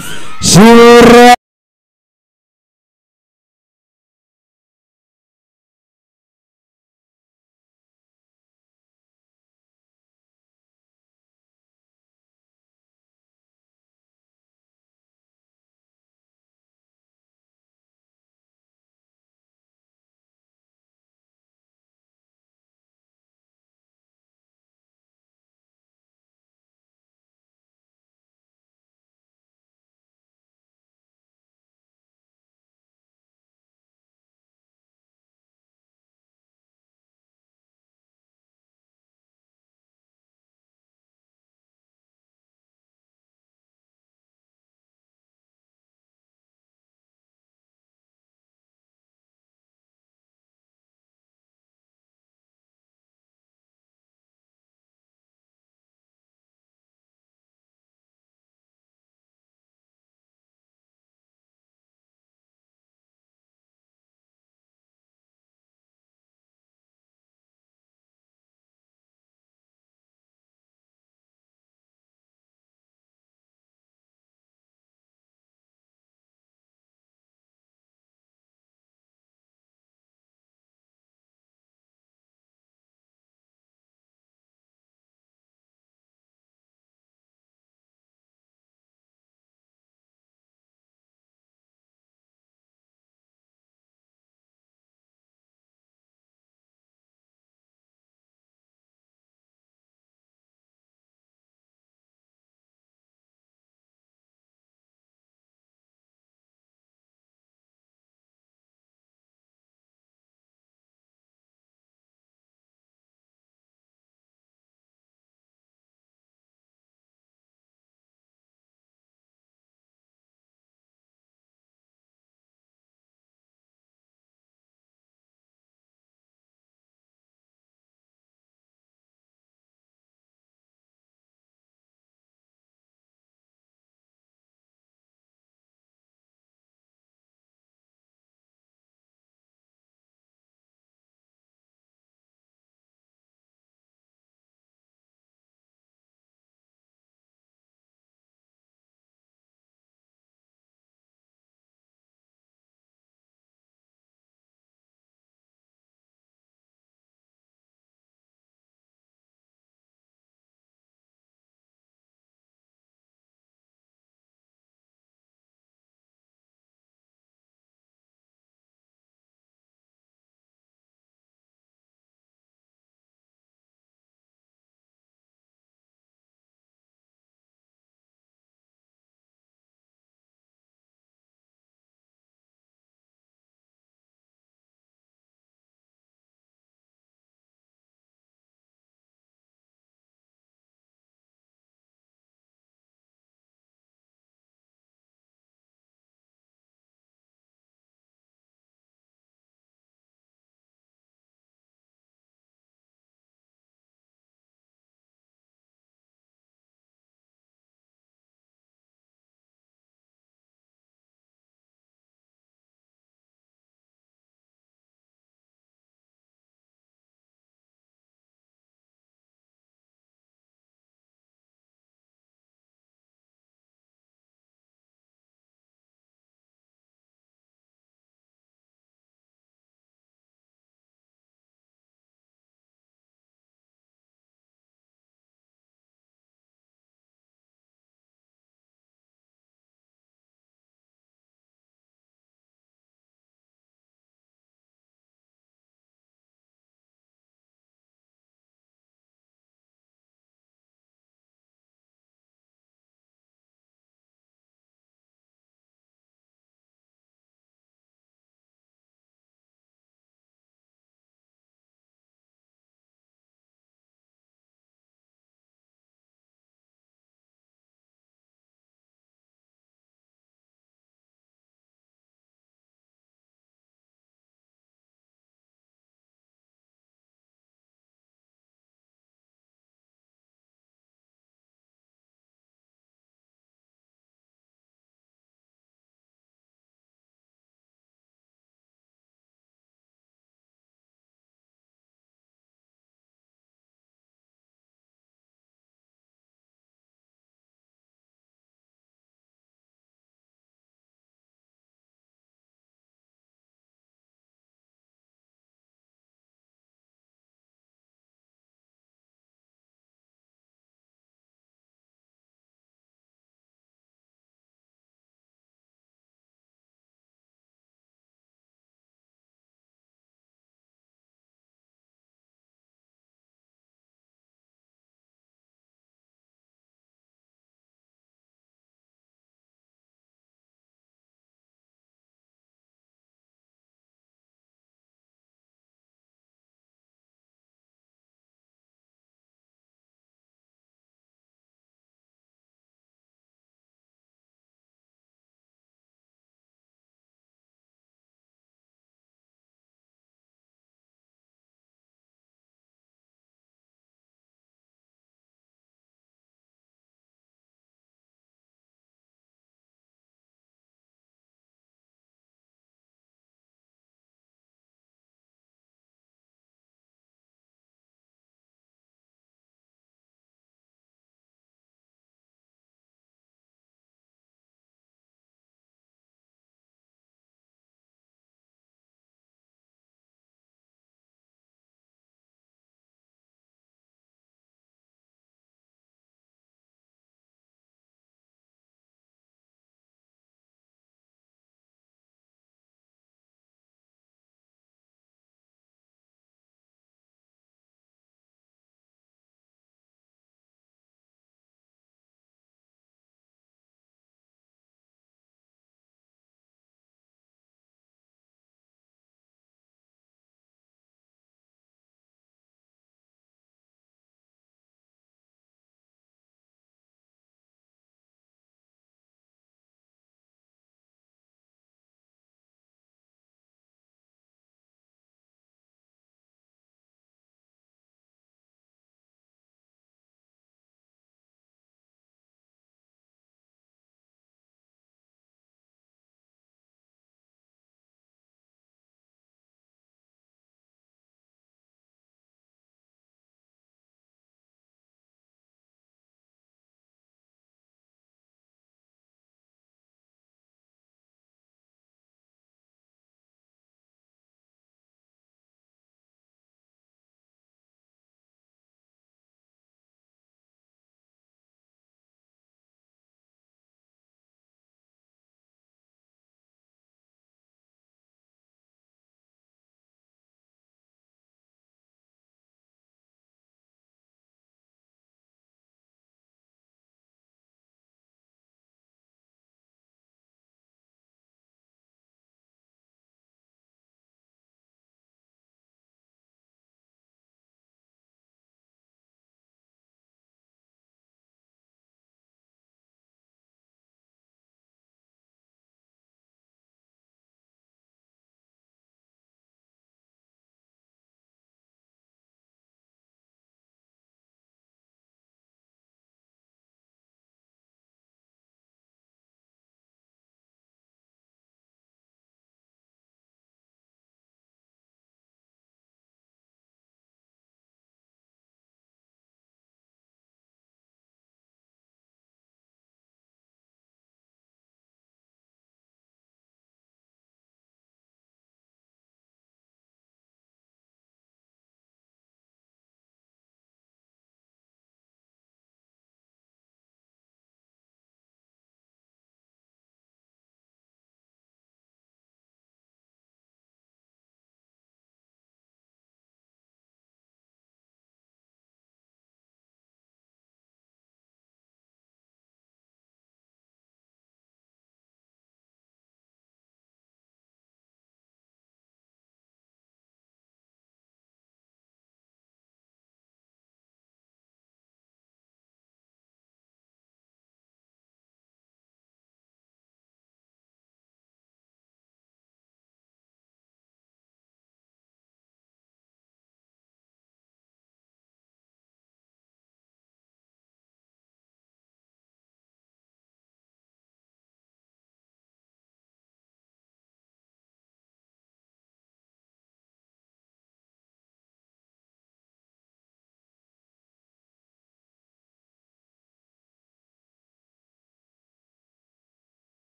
Shivraj.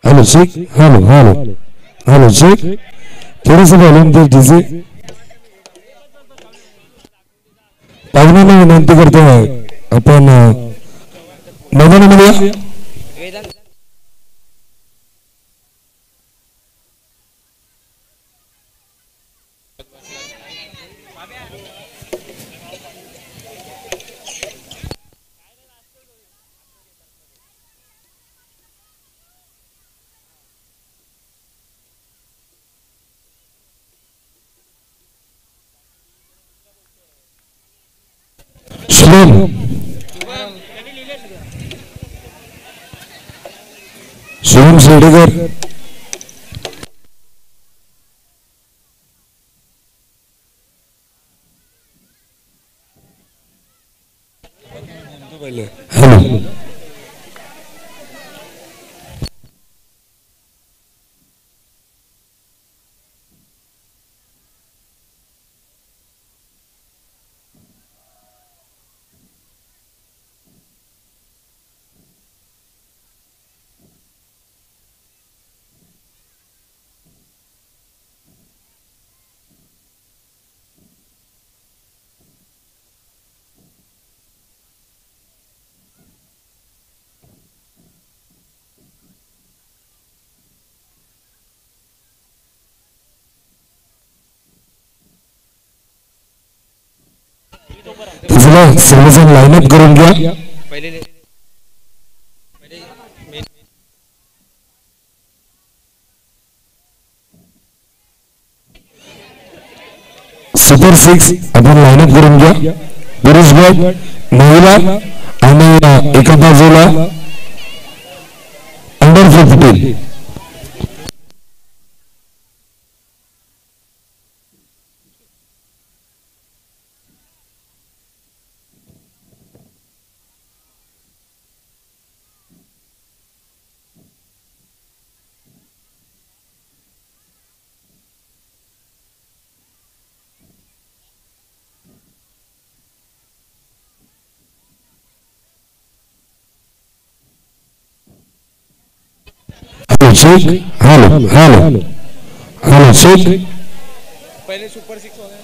Hello check. Hello hello hello check. थोडस वॉल्यूम दे डीजे. पाहुण्यांना विनंती करतोय आपण मैदानामध्ये शुभम शुभम शेडेकर. हॅलो सर्वजण लाईनअप करून घ्या. सुपर 6 आपण लाईनअप करून घ्या. पुरुष गट महिला आणि एका बाजूला under 15. Check. Hello hello hello check. पहले सुपर 6